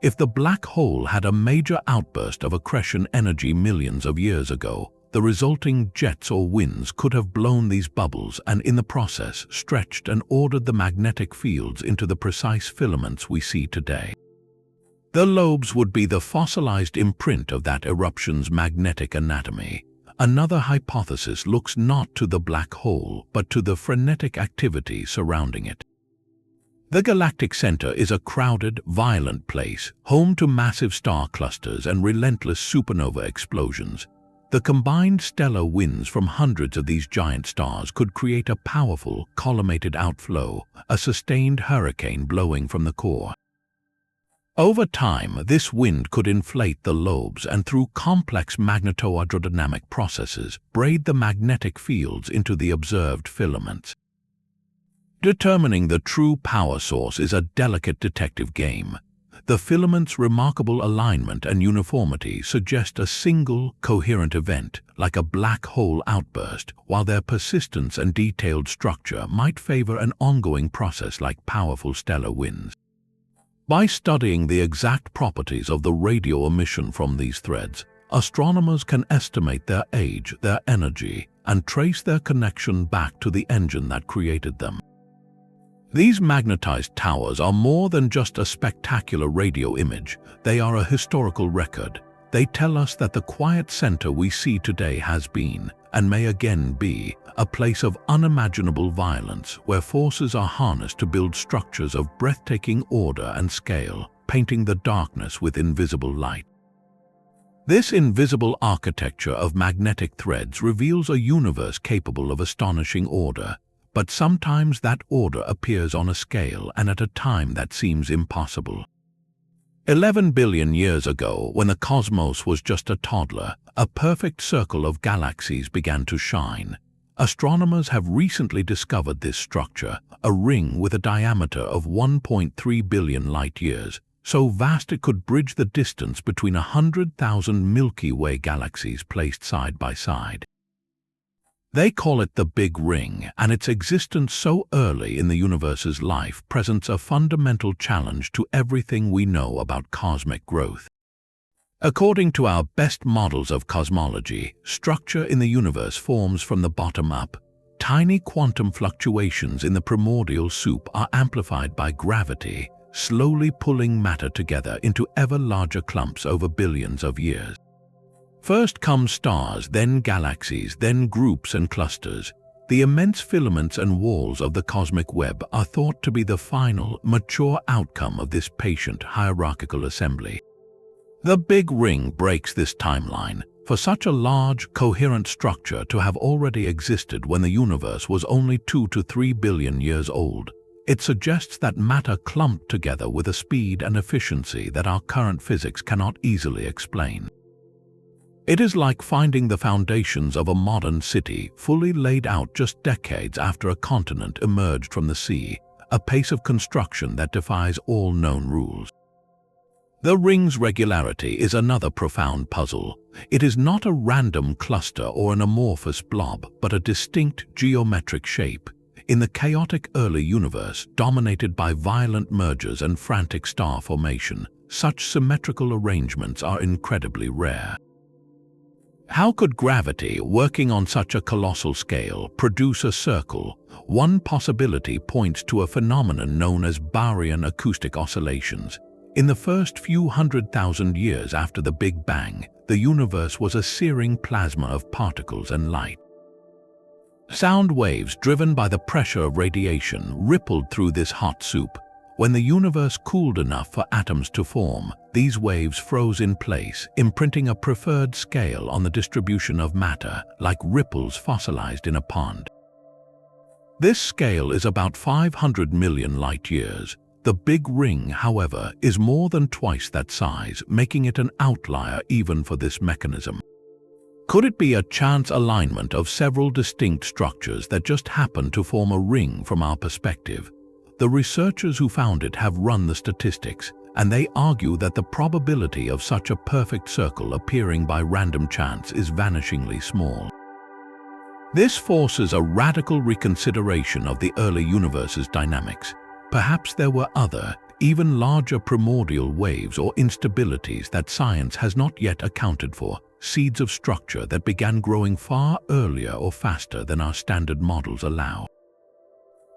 If the black hole had a major outburst of accretion energy millions of years ago, the resulting jets or winds could have blown these bubbles and in the process stretched and ordered the magnetic fields into the precise filaments we see today. The lobes would be the fossilized imprint of that eruption's magnetic anatomy. Another hypothesis looks not to the black hole, but to the frenetic activity surrounding it. The galactic center is a crowded, violent place, home to massive star clusters and relentless supernova explosions. The combined stellar winds from hundreds of these giant stars could create a powerful, collimated outflow, a sustained hurricane blowing from the core. Over time, this wind could inflate the lobes and through complex magneto-hydrodynamic processes, braid the magnetic fields into the observed filaments. Determining the true power source is a delicate detective game. The filaments' remarkable alignment and uniformity suggest a single, coherent event, like a black hole outburst, while their persistence and detailed structure might favor an ongoing process like powerful stellar winds. By studying the exact properties of the radio emission from these threads, astronomers can estimate their age, their energy, and trace their connection back to the engine that created them. These magnetized towers are more than just a spectacular radio image, they are a historical record. They tell us that the quiet center we see today has been, and may again be, a place of unimaginable violence where forces are harnessed to build structures of breathtaking order and scale, painting the darkness with invisible light. This invisible architecture of magnetic threads reveals a universe capable of astonishing order, but sometimes that order appears on a scale and at a time that seems impossible. 11 billion years ago, when the cosmos was just a toddler, a perfect circle of galaxies began to shine. Astronomers have recently discovered this structure, a ring with a diameter of 1.3 billion light-years, so vast it could bridge the distance between 100,000 Milky Way galaxies placed side by side. They call it the Big Ring, and its existence so early in the universe's life presents a fundamental challenge to everything we know about cosmic growth. According to our best models of cosmology, structure in the universe forms from the bottom up. Tiny quantum fluctuations in the primordial soup are amplified by gravity, slowly pulling matter together into ever larger clumps over billions of years. First come stars, then galaxies, then groups and clusters. The immense filaments and walls of the cosmic web are thought to be the final, mature outcome of this patient hierarchical assembly. The Big Ring breaks this timeline. For such a large, coherent structure to have already existed when the universe was only 2 to 3 billion years old, it suggests that matter clumped together with a speed and efficiency that our current physics cannot easily explain. It is like finding the foundations of a modern city fully laid out just decades after a continent emerged from the sea, a pace of construction that defies all known rules. The ring's regularity is another profound puzzle. It is not a random cluster or an amorphous blob, but a distinct geometric shape. In the chaotic early universe, dominated by violent mergers and frantic star formation, such symmetrical arrangements are incredibly rare. How could gravity, working on such a colossal scale, produce a circle? One possibility points to a phenomenon known as Baryon acoustic oscillations. In the first few 100,000 years after the Big Bang, the universe was a searing plasma of particles and light. Sound waves driven by the pressure of radiation rippled through this hot soup. When the universe cooled enough for atoms to form, these waves froze in place, imprinting a preferred scale on the distribution of matter, like ripples fossilized in a pond. This scale is about 500 million light-years. The Big Ring, however, is more than twice that size, making it an outlier even for this mechanism. Could it be a chance alignment of several distinct structures that just happen to form a ring from our perspective? The researchers who found it have run the statistics, and they argue that the probability of such a perfect circle appearing by random chance is vanishingly small. This forces a radical reconsideration of the early universe's dynamics. Perhaps there were other, even larger primordial waves or instabilities that science has not yet accounted for, seeds of structure that began growing far earlier or faster than our standard models allow.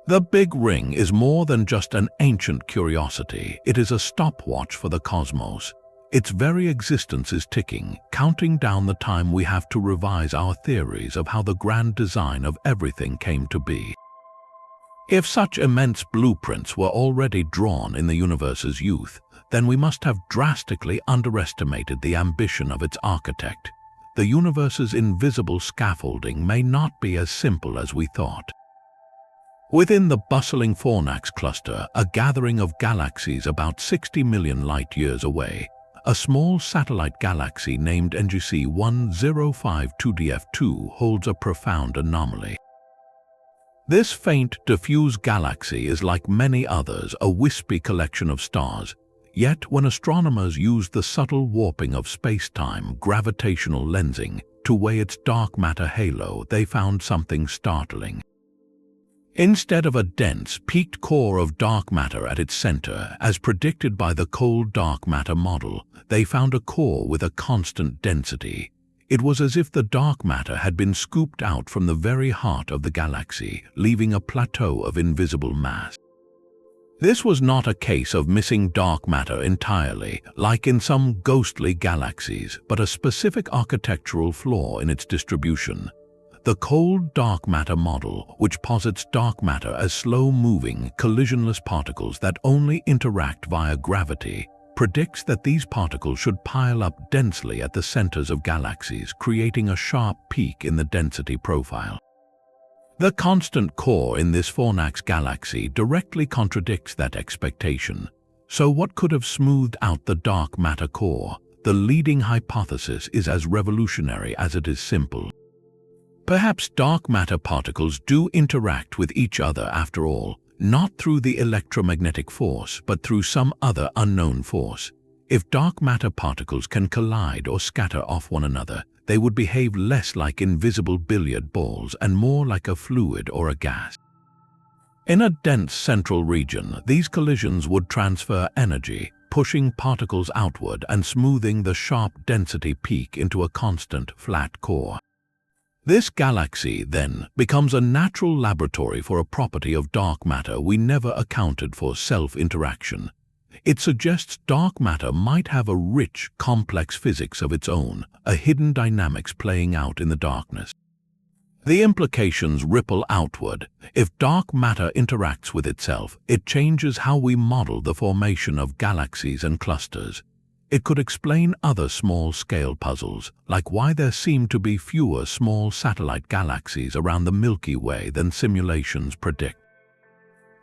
The Big Ring is more than just an ancient curiosity. It is a stopwatch for the cosmos. Its very existence is ticking, counting down the time we have to revise our theories of how the grand design of everything came to be. If such immense blueprints were already drawn in the universe's youth, then we must have drastically underestimated the ambition of its architect. The universe's invisible scaffolding may not be as simple as we thought. Within the bustling Fornax cluster, a gathering of galaxies about 60 million light-years away, a small satellite galaxy named NGC 1052DF2 holds a profound anomaly. This faint, diffuse galaxy is like many others, a wispy collection of stars. Yet when astronomers used the subtle warping of space-time, gravitational lensing, to weigh its dark matter halo, they found something startling. Instead of a dense, peaked core of dark matter at its center, as predicted by the cold dark matter model, they found a core with a constant density. It was as if the dark matter had been scooped out from the very heart of the galaxy, leaving a plateau of invisible mass. This was not a case of missing dark matter entirely, like in some ghostly galaxies, but a specific architectural flaw in its distribution. The cold dark matter model, which posits dark matter as slow-moving, collisionless particles that only interact via gravity, predicts that these particles should pile up densely at the centers of galaxies, creating a sharp peak in the density profile. The constant core in this Fornax galaxy directly contradicts that expectation. So what could have smoothed out the dark matter core? The leading hypothesis is as revolutionary as it is simple. Perhaps dark matter particles do interact with each other after all, not through the electromagnetic force, but through some other unknown force. If dark matter particles can collide or scatter off one another, they would behave less like invisible billiard balls and more like a fluid or a gas. In a dense central region, these collisions would transfer energy, pushing particles outward and smoothing the sharp density peak into a constant, flat core. This galaxy, then, becomes a natural laboratory for a property of dark matter we never accounted for: self-interaction. It suggests dark matter might have a rich, complex physics of its own, a hidden dynamics playing out in the darkness. The implications ripple outward. If dark matter interacts with itself, it changes how we model the formation of galaxies and clusters. It could explain other small-scale puzzles, like why there seem to be fewer small satellite galaxies around the Milky Way than simulations predict.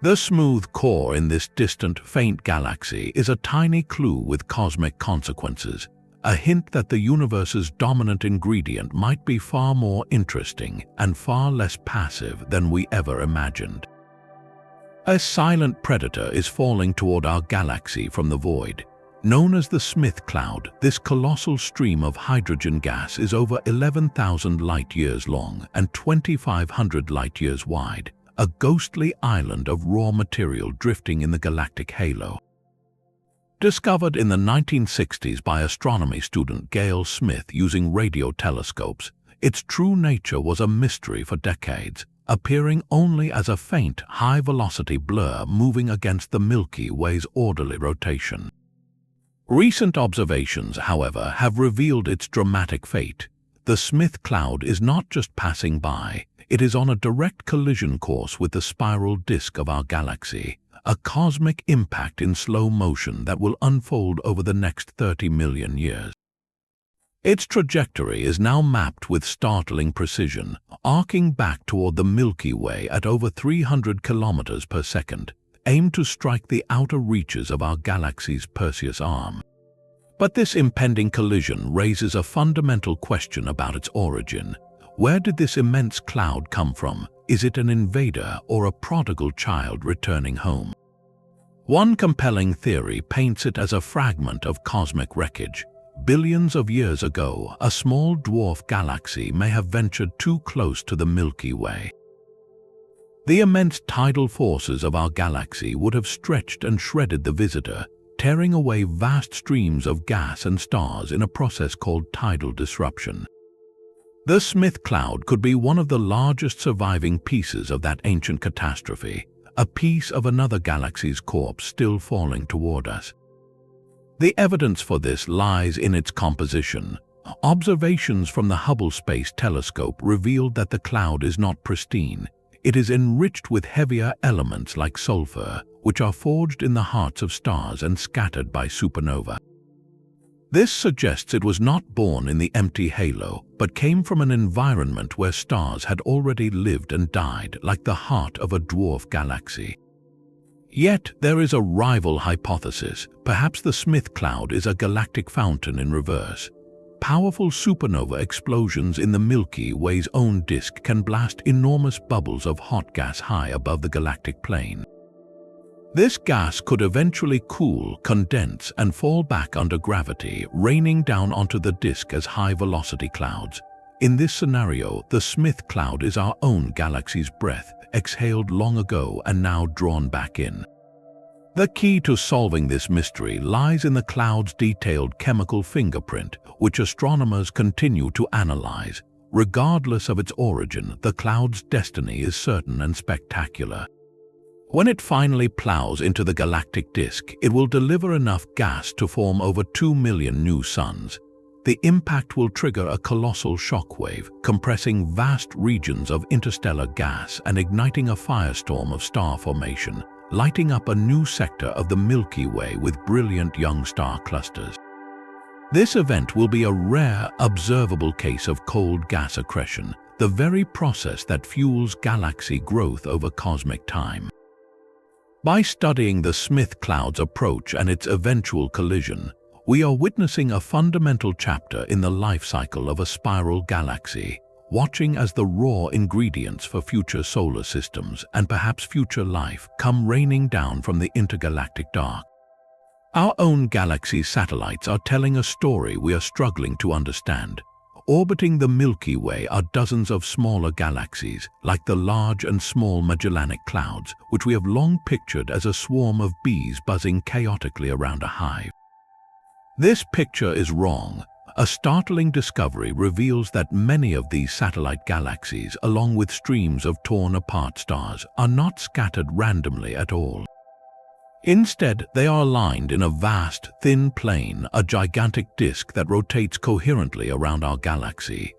The smooth core in this distant, faint galaxy is a tiny clue with cosmic consequences, a hint that the universe's dominant ingredient might be far more interesting and far less passive than we ever imagined. A silent predator is falling toward our galaxy from the void. Known as the Smith Cloud, this colossal stream of hydrogen gas is over 11,000 light-years long and 2,500 light-years wide, a ghostly island of raw material drifting in the galactic halo. Discovered in the 1960s by astronomy student Gail Smith using radio telescopes, its true nature was a mystery for decades, appearing only as a faint, high-velocity blur moving against the Milky Way's orderly rotation. Recent observations, however, have revealed its dramatic fate. The Smith Cloud is not just passing by, it is on a direct collision course with the spiral disk of our galaxy, a cosmic impact in slow motion that will unfold over the next 30 million years. Its trajectory is now mapped with startling precision, arcing back toward the Milky Way at over 300 kilometers per second, aimed to strike the outer reaches of our galaxy's Perseus arm. But this impending collision raises a fundamental question about its origin. Where did this immense cloud come from? Is it an invader or a prodigal child returning home? One compelling theory paints it as a fragment of cosmic wreckage, billions of years ago, a small dwarf galaxy may have ventured too close to the Milky Way. The immense tidal forces of our galaxy would have stretched and shredded the visitor, tearing away vast streams of gas and stars in a process called tidal disruption. The Smith cloud could be one of the largest surviving pieces of that ancient catastrophe, a piece of another galaxy's corpse still falling toward us. The evidence for this lies in its composition. Observations from the Hubble Space Telescope revealed that the cloud is not pristine. It is enriched with heavier elements like sulfur, which are forged in the hearts of stars and scattered by supernova. This suggests it was not born in the empty halo, but came from an environment where stars had already lived and died, like the heart of a dwarf galaxy. Yet there is a rival hypothesis. Perhaps the Smith cloud is a galactic fountain in reverse. Powerful supernova explosions in the Milky Way's own disk can blast enormous bubbles of hot gas high above the galactic plane. This gas could eventually cool, condense, and fall back under gravity, raining down onto the disk as high-velocity clouds. In this scenario, the Smith cloud is our own galaxy's breath, exhaled long ago and now drawn back in. The key to solving this mystery lies in the cloud's detailed chemical fingerprint, which astronomers continue to analyze. Regardless of its origin, the cloud's destiny is certain and spectacular. When it finally plows into the galactic disk, it will deliver enough gas to form over 2 million new suns. The impact will trigger a colossal shockwave, compressing vast regions of interstellar gas and igniting a firestorm of star formation, lighting up a new sector of the Milky Way with brilliant young star clusters. This event will be a rare, observable case of cold gas accretion, the very process that fuels galaxy growth over cosmic time. By studying the Smith cloud's approach and its eventual collision, we are witnessing a fundamental chapter in the life cycle of a spiral galaxy, watching as the raw ingredients for future solar systems and perhaps future life come raining down from the intergalactic dark. Our own galaxy's satellites are telling a story we are struggling to understand. Orbiting the Milky Way are dozens of smaller galaxies, like the Large and Small Magellanic Clouds, which we have long pictured as a swarm of bees buzzing chaotically around a hive. This picture is wrong. A startling discovery reveals that many of these satellite galaxies, along with streams of torn-apart stars, are not scattered randomly at all. Instead, they are aligned in a vast, thin plane, a gigantic disk that rotates coherently around our galaxy.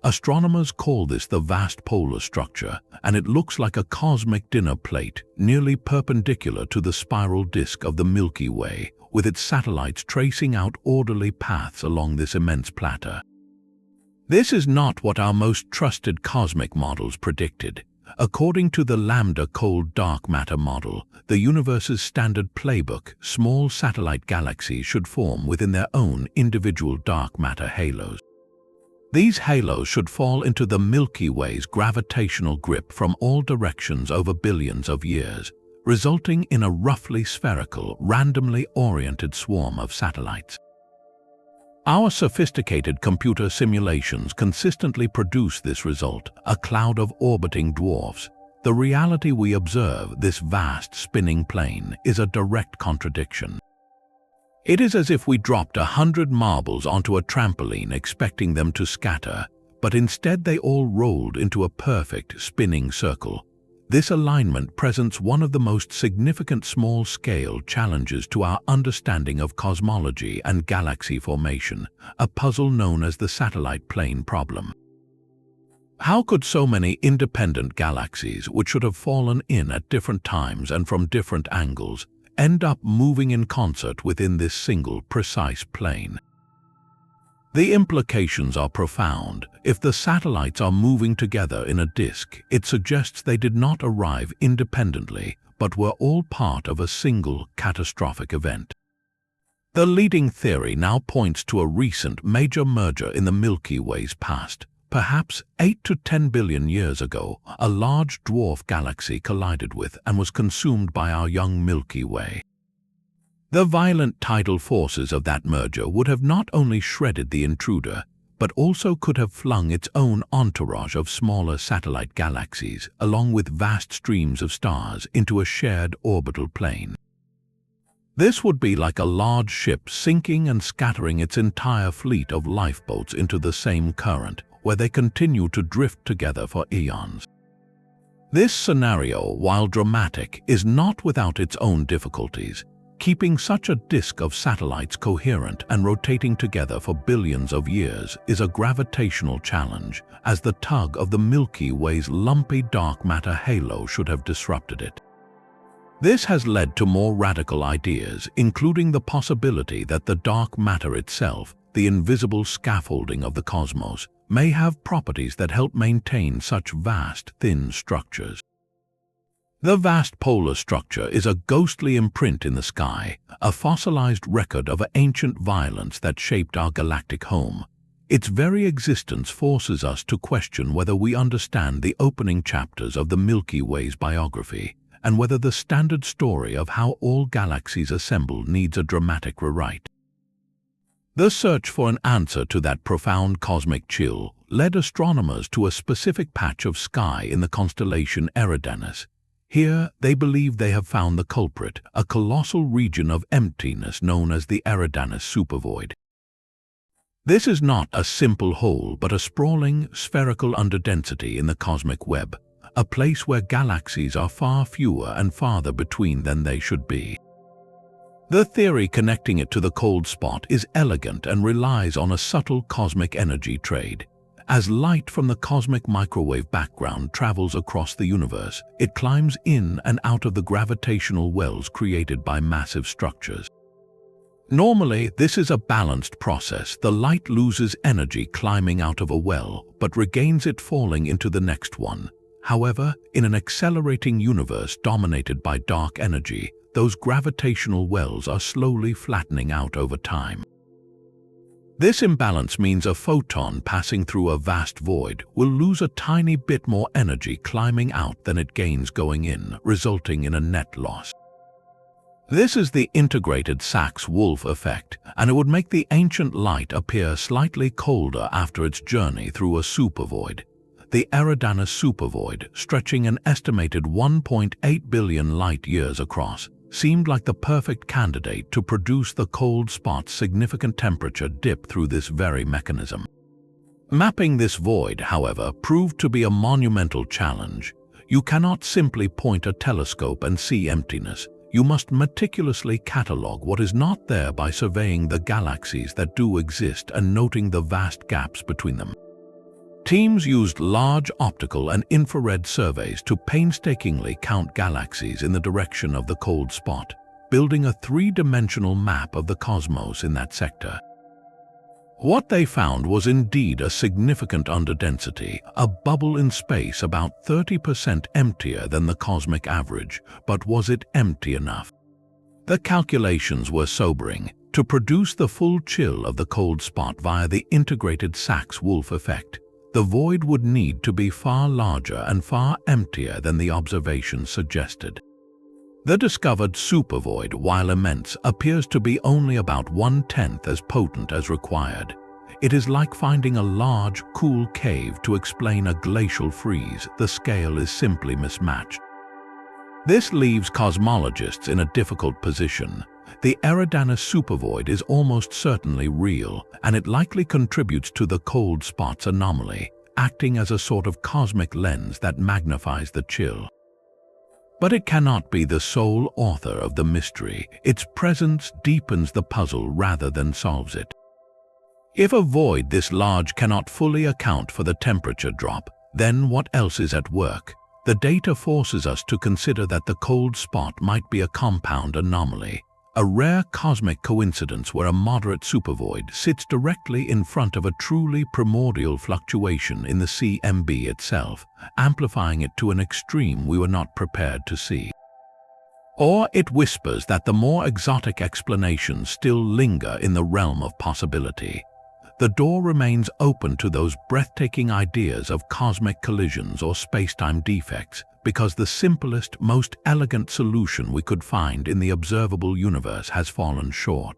Astronomers call this the vast polar structure, and it looks like a cosmic dinner plate, nearly perpendicular to the spiral disk of the Milky Way, with its satellites tracing out orderly paths along this immense platter. This is not what our most trusted cosmic models predicted. According to the Lambda cold dark matter model, the universe's standard playbook, small satellite galaxies should form within their own individual dark matter halos. These halos should fall into the Milky Way's gravitational grip from all directions over billions of years, resulting in a roughly spherical, randomly oriented swarm of satellites. Our sophisticated computer simulations consistently produce this result, a cloud of orbiting dwarfs. The reality we observe, this vast spinning plane, is a direct contradiction. It is as if we dropped 100 marbles onto a trampoline expecting them to scatter, but instead they all rolled into a perfect spinning circle. This alignment presents one of the most significant small-scale challenges to our understanding of cosmology and galaxy formation, a puzzle known as the satellite plane problem. How could so many independent galaxies, which should have fallen in at different times and from different angles, end up moving in concert within this single, precise plane? The implications are profound. If the satellites are moving together in a disk, it suggests they did not arrive independently, but were all part of a single, catastrophic event. The leading theory now points to a recent major merger in the Milky Way's past. Perhaps 8 to 10 billion years ago, a large dwarf galaxy collided with and was consumed by our young Milky Way. The violent tidal forces of that merger would have not only shredded the intruder, but also could have flung its own entourage of smaller satellite galaxies, along with vast streams of stars, into a shared orbital plane. This would be like a large ship sinking and scattering its entire fleet of lifeboats into the same current, where they continue to drift together for eons. This scenario, while dramatic, is not without its own difficulties. Keeping such a disk of satellites coherent and rotating together for billions of years is a gravitational challenge, as the tug of the Milky Way's lumpy dark matter halo should have disrupted it. This has led to more radical ideas, including the possibility that the dark matter itself, the invisible scaffolding of the cosmos, may have properties that help maintain such vast, thin structures. The vast polar structure is a ghostly imprint in the sky, a fossilized record of ancient violence that shaped our galactic home. Its very existence forces us to question whether we understand the opening chapters of the Milky Way's biography, and whether the standard story of how all galaxies assemble needs a dramatic rewrite. The search for an answer to that profound cosmic chill led astronomers to a specific patch of sky in the constellation Eridanus. Here, they believe they have found the culprit, a colossal region of emptiness known as the Eridanus supervoid. This is not a simple hole, but a sprawling, spherical underdensity in the cosmic web, a place where galaxies are far fewer and farther between than they should be. The theory connecting it to the cold spot is elegant and relies on a subtle cosmic energy trade. As light from the cosmic microwave background travels across the universe, it climbs in and out of the gravitational wells created by massive structures. Normally, this is a balanced process. The light loses energy climbing out of a well, but regains it falling into the next one. However, in an accelerating universe dominated by dark energy, those gravitational wells are slowly flattening out over time. This imbalance means a photon passing through a vast void will lose a tiny bit more energy climbing out than it gains going in, resulting in a net loss. This is the integrated Sachs-Wolf effect, and it would make the ancient light appear slightly colder after its journey through a supervoid. The Eridanus supervoid, stretching an estimated 1.8 billion light-years across, seemed like the perfect candidate to produce the cold spot's significant temperature dip through this very mechanism. Mapping this void, however, proved to be a monumental challenge. You cannot simply point a telescope and see emptiness. You must meticulously catalogue what is not there by surveying the galaxies that do exist and noting the vast gaps between them. Teams used large optical and infrared surveys to painstakingly count galaxies in the direction of the cold spot, building a three-dimensional map of the cosmos in that sector. What they found was indeed a significant underdensity, a bubble in space about 30% emptier than the cosmic average, but was it empty enough? The calculations were sobering. To produce the full chill of the cold spot via the integrated Sachs-Wolf effect, the void would need to be far larger and far emptier than the observations suggested. The discovered supervoid, while immense, appears to be only about 1/10 as potent as required. It is like finding a large, cool cave to explain a glacial freeze. The scale is simply mismatched. This leaves cosmologists in a difficult position. The Eridanus supervoid is almost certainly real, and it likely contributes to the cold spot's anomaly, acting as a sort of cosmic lens that magnifies the chill. But it cannot be the sole author of the mystery. Its presence deepens the puzzle rather than solves it. If a void this large cannot fully account for the temperature drop, then what else is at work? The data forces us to consider that the cold spot might be a compound anomaly, a rare cosmic coincidence where a moderate supervoid sits directly in front of a truly primordial fluctuation in the CMB itself, amplifying it to an extreme we were not prepared to see. Or it whispers that the more exotic explanations still linger in the realm of possibility. the door remains open to those breathtaking ideas of cosmic collisions or space-time defects, because the simplest, most elegant solution we could find in the observable universe has fallen short.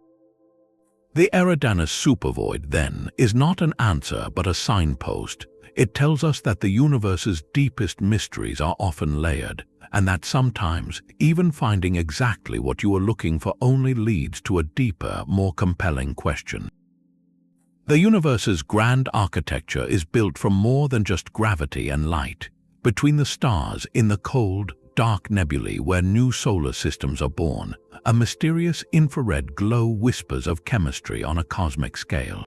The Eridanus supervoid, then, is not an answer but a signpost. It tells us that the universe's deepest mysteries are often layered, and that sometimes even finding exactly what you are looking for only leads to a deeper, more compelling question. The universe's grand architecture is built from more than just gravity and light. Between the stars, in the cold, dark nebulae where new solar systems are born, a mysterious infrared glow whispers of chemistry on a cosmic scale.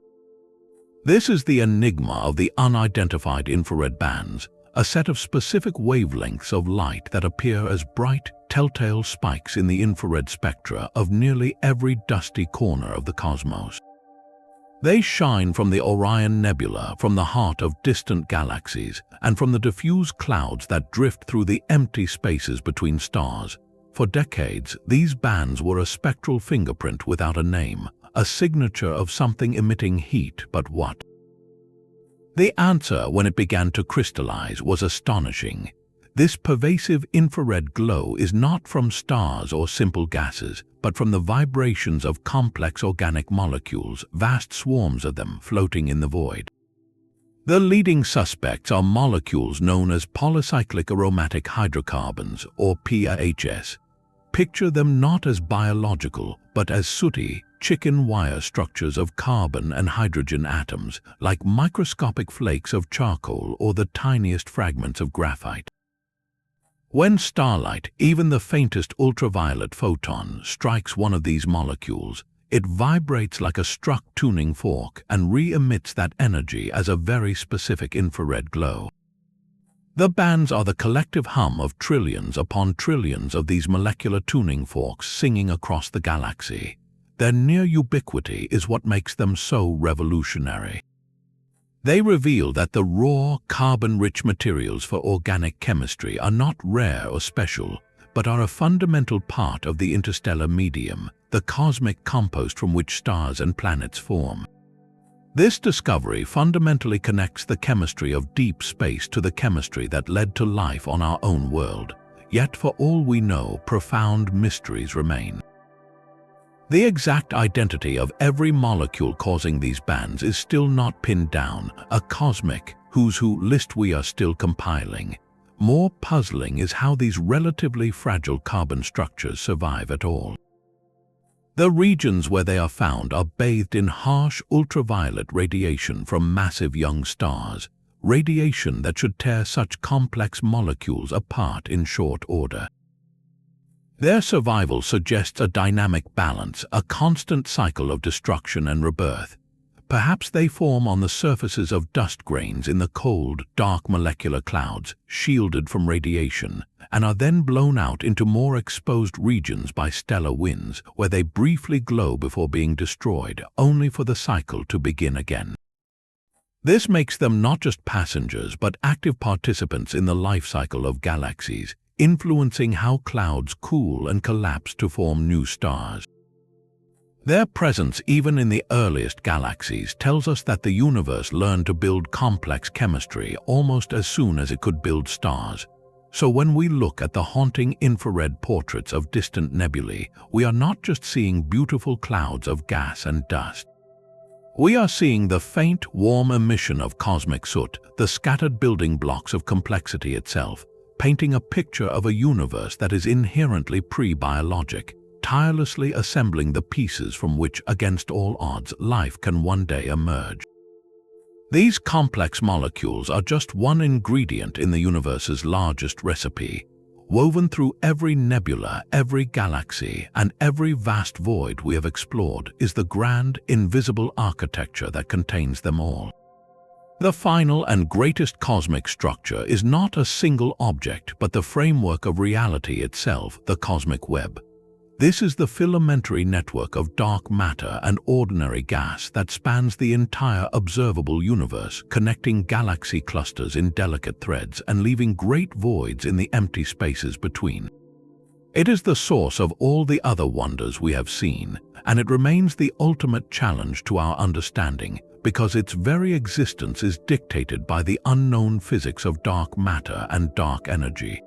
This is the enigma of the unidentified infrared bands, a set of specific wavelengths of light that appear as bright, telltale spikes in the infrared spectra of nearly every dusty corner of the cosmos. They shine from the Orion Nebula, from the heart of distant galaxies, and from the diffuse clouds that drift through the empty spaces between stars. For decades, these bands were a spectral fingerprint without a name, a signature of something emitting heat, but what? The answer, when it began to crystallize, was astonishing. This pervasive infrared glow is not from stars or simple gases, but from the vibrations of complex organic molecules, vast swarms of them floating in the void. The leading suspects are molecules known as polycyclic aromatic hydrocarbons, or PAHs. Picture them not as biological, but as sooty, chicken wire structures of carbon and hydrogen atoms, like microscopic flakes of charcoal or the tiniest fragments of graphite. When starlight, even the faintest ultraviolet photon, strikes one of these molecules, it vibrates like a struck tuning fork and re-emits that energy as a very specific infrared glow. The bands are the collective hum of trillions upon trillions of these molecular tuning forks singing across the galaxy. Their near ubiquity is what makes them so revolutionary. They reveal that the raw, carbon-rich materials for organic chemistry are not rare or special, but are a fundamental part of the interstellar medium, the cosmic compost from which stars and planets form. This discovery fundamentally connects the chemistry of deep space to the chemistry that led to life on our own world. Yet, for all we know, profound mysteries remain. The exact identity of every molecule causing these bands is still not pinned down, a cosmic who's who list we are still compiling. More puzzling is how these relatively fragile carbon structures survive at all. The regions where they are found are bathed in harsh ultraviolet radiation from massive young stars, radiation that should tear such complex molecules apart in short order. Their survival suggests a dynamic balance, a constant cycle of destruction and rebirth. Perhaps they form on the surfaces of dust grains in the cold, dark molecular clouds, shielded from radiation, and are then blown out into more exposed regions by stellar winds, where they briefly glow before being destroyed, only for the cycle to begin again. This makes them not just passengers, but active participants in the life cycle of galaxies, influencing how clouds cool and collapse to form new stars. Their presence even in the earliest galaxies tells us that the universe learned to build complex chemistry almost as soon as it could build stars. So when we look at the haunting infrared portraits of distant nebulae, we are not just seeing beautiful clouds of gas and dust. We are seeing the faint, warm emission of cosmic soot, the scattered building blocks of complexity itself, painting a picture of a universe that is inherently pre-biologic, tirelessly assembling the pieces from which, against all odds, life can one day emerge. These complex molecules are just one ingredient in the universe's largest recipe. Woven through every nebula, every galaxy, and every vast void we have explored is the grand, invisible architecture that contains them all. The final and greatest cosmic structure is not a single object, but the framework of reality itself, the cosmic web. This is the filamentary network of dark matter and ordinary gas that spans the entire observable universe, connecting galaxy clusters in delicate threads and leaving great voids in the empty spaces between. It is the source of all the other wonders we have seen, and it remains the ultimate challenge to our understanding, because its very existence is dictated by the unknown physics of dark matter and dark energy.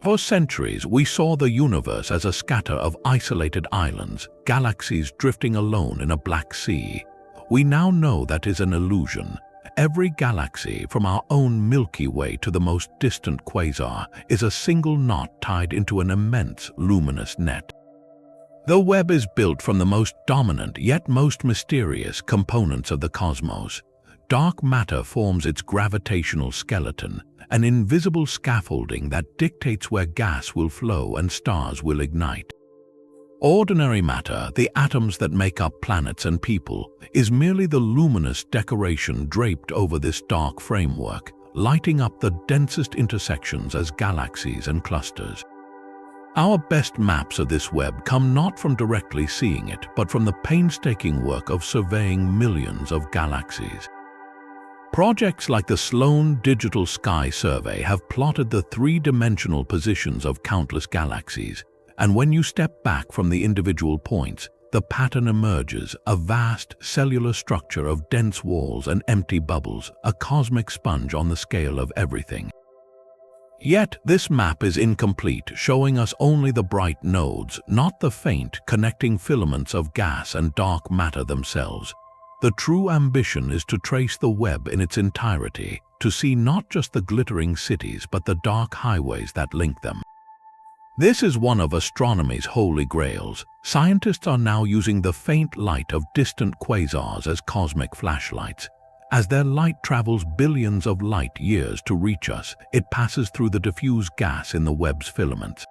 For centuries, we saw the universe as a scatter of isolated islands, galaxies drifting alone in a black sea. We now know that is an illusion. Every galaxy, from our own Milky Way to the most distant quasar, is a single knot tied into an immense luminous net. The web is built from the most dominant yet most mysterious components of the cosmos. Dark matter forms its gravitational skeleton, an invisible scaffolding that dictates where gas will flow and stars will ignite. Ordinary matter, the atoms that make up planets and people, is merely the luminous decoration draped over this dark framework, lighting up the densest intersections as galaxies and clusters. Our best maps of this web come not from directly seeing it, but from the painstaking work of surveying millions of galaxies. Projects like the Sloan Digital Sky Survey have plotted the three-dimensional positions of countless galaxies, and when you step back from the individual points, the pattern emerges, a vast cellular structure of dense walls and empty bubbles, a cosmic sponge on the scale of everything. Yet this map is incomplete, showing us only the bright nodes, not the faint, connecting filaments of gas and dark matter themselves. The true ambition is to trace the web in its entirety, to see not just the glittering cities but the dark highways that link them. This is one of astronomy's holy grails. Scientists are now using the faint light of distant quasars as cosmic flashlights. As their light travels billions of light years to reach us, it passes through the diffuse gas in the web's filaments.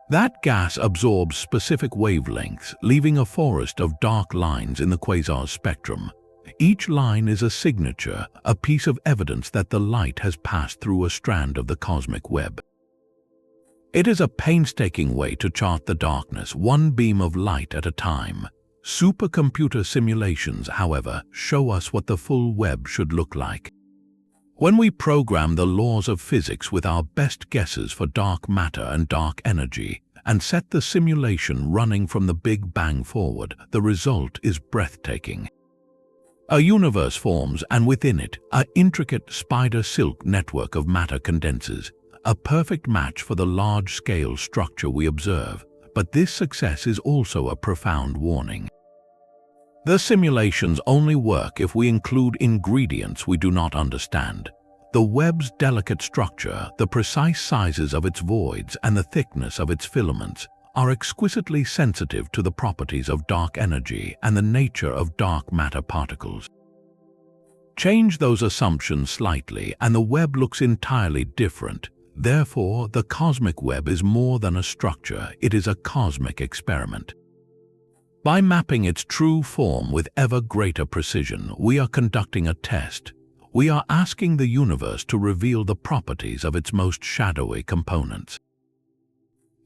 That gas absorbs specific wavelengths, leaving a forest of dark lines in the quasar's spectrum. Each line is a signature, a piece of evidence that the light has passed through a strand of the cosmic web. It is a painstaking way to chart the darkness, one beam of light at a time. Supercomputer simulations, however, show us what the full web should look like. When we program the laws of physics with our best guesses for dark matter and dark energy, and set the simulation running from the Big Bang forward, the result is breathtaking. A universe forms, and within it, an intricate spider silk network of matter condenses, a perfect match for the large-scale structure we observe. But this success is also a profound warning. The simulations only work if we include ingredients we do not understand. The web's delicate structure, the precise sizes of its voids, and the thickness of its filaments are exquisitely sensitive to the properties of dark energy and the nature of dark matter particles. Change those assumptions slightly, and the web looks entirely different. Therefore, the cosmic web is more than a structure, it is a cosmic experiment. By mapping its true form with ever greater precision, we are conducting a test. We are asking the universe to reveal the properties of its most shadowy components.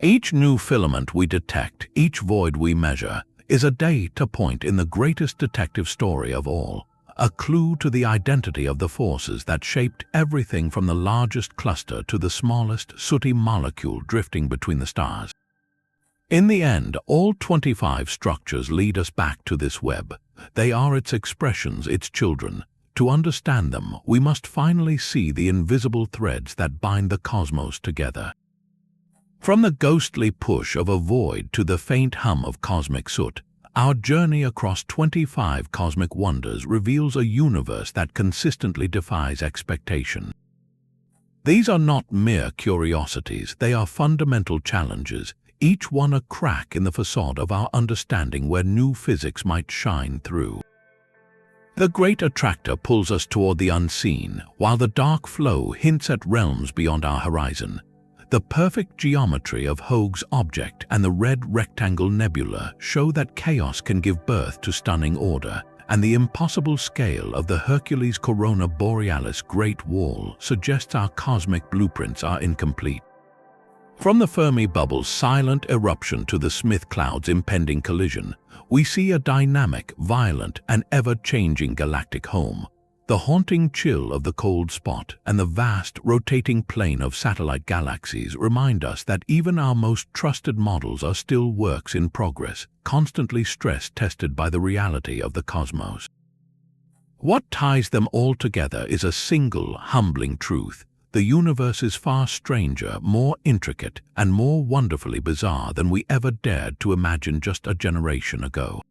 Each new filament we detect, each void we measure, is a data point in the greatest detective story of all. A clue to the identity of the forces that shaped everything from the largest cluster to the smallest sooty molecule drifting between the stars. In the end, all 25 structures lead us back to this web. They are its expressions, its children. To understand them, we must finally see the invisible threads that bind the cosmos together. From the ghostly push of a void to the faint hum of cosmic soot, our journey across 25 cosmic wonders reveals a universe that consistently defies expectation. These are not mere curiosities, they are fundamental challenges, each one a crack in the facade of our understanding where new physics might shine through. The great attractor pulls us toward the unseen, while the dark flow hints at realms beyond our horizon. The perfect geometry of Hoag's object and the red rectangle nebula show that chaos can give birth to stunning order, and the impossible scale of the Hercules-Corona Borealis Great Wall suggests our cosmic blueprints are incomplete. From the Fermi bubble's silent eruption to the Smith cloud's impending collision, we see a dynamic, violent, and ever-changing galactic home. The haunting chill of the cold spot and the vast, rotating plane of satellite galaxies remind us that even our most trusted models are still works in progress, constantly stress-tested by the reality of the cosmos. What ties them all together is a single, humbling truth. The universe is far stranger, more intricate, and more wonderfully bizarre than we ever dared to imagine just a generation ago.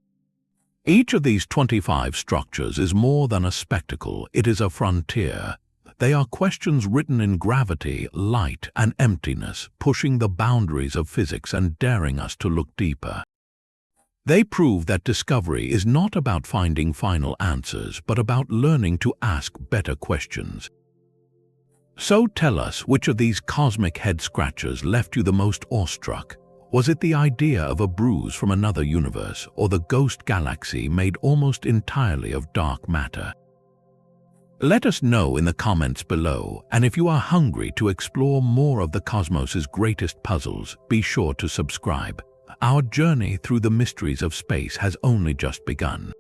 Each of these 25 structures is more than a spectacle, it is a frontier. They are questions written in gravity, light, and emptiness, pushing the boundaries of physics and daring us to look deeper. They prove that discovery is not about finding final answers, but about learning to ask better questions. So tell us, which of these cosmic head-scratchers left you the most awestruck? Was it the idea of a bruise from another universe, or the ghost galaxy made almost entirely of dark matter? Let us know in the comments below, and if you are hungry to explore more of the cosmos's greatest puzzles, be sure to subscribe. Our journey through the mysteries of space has only just begun.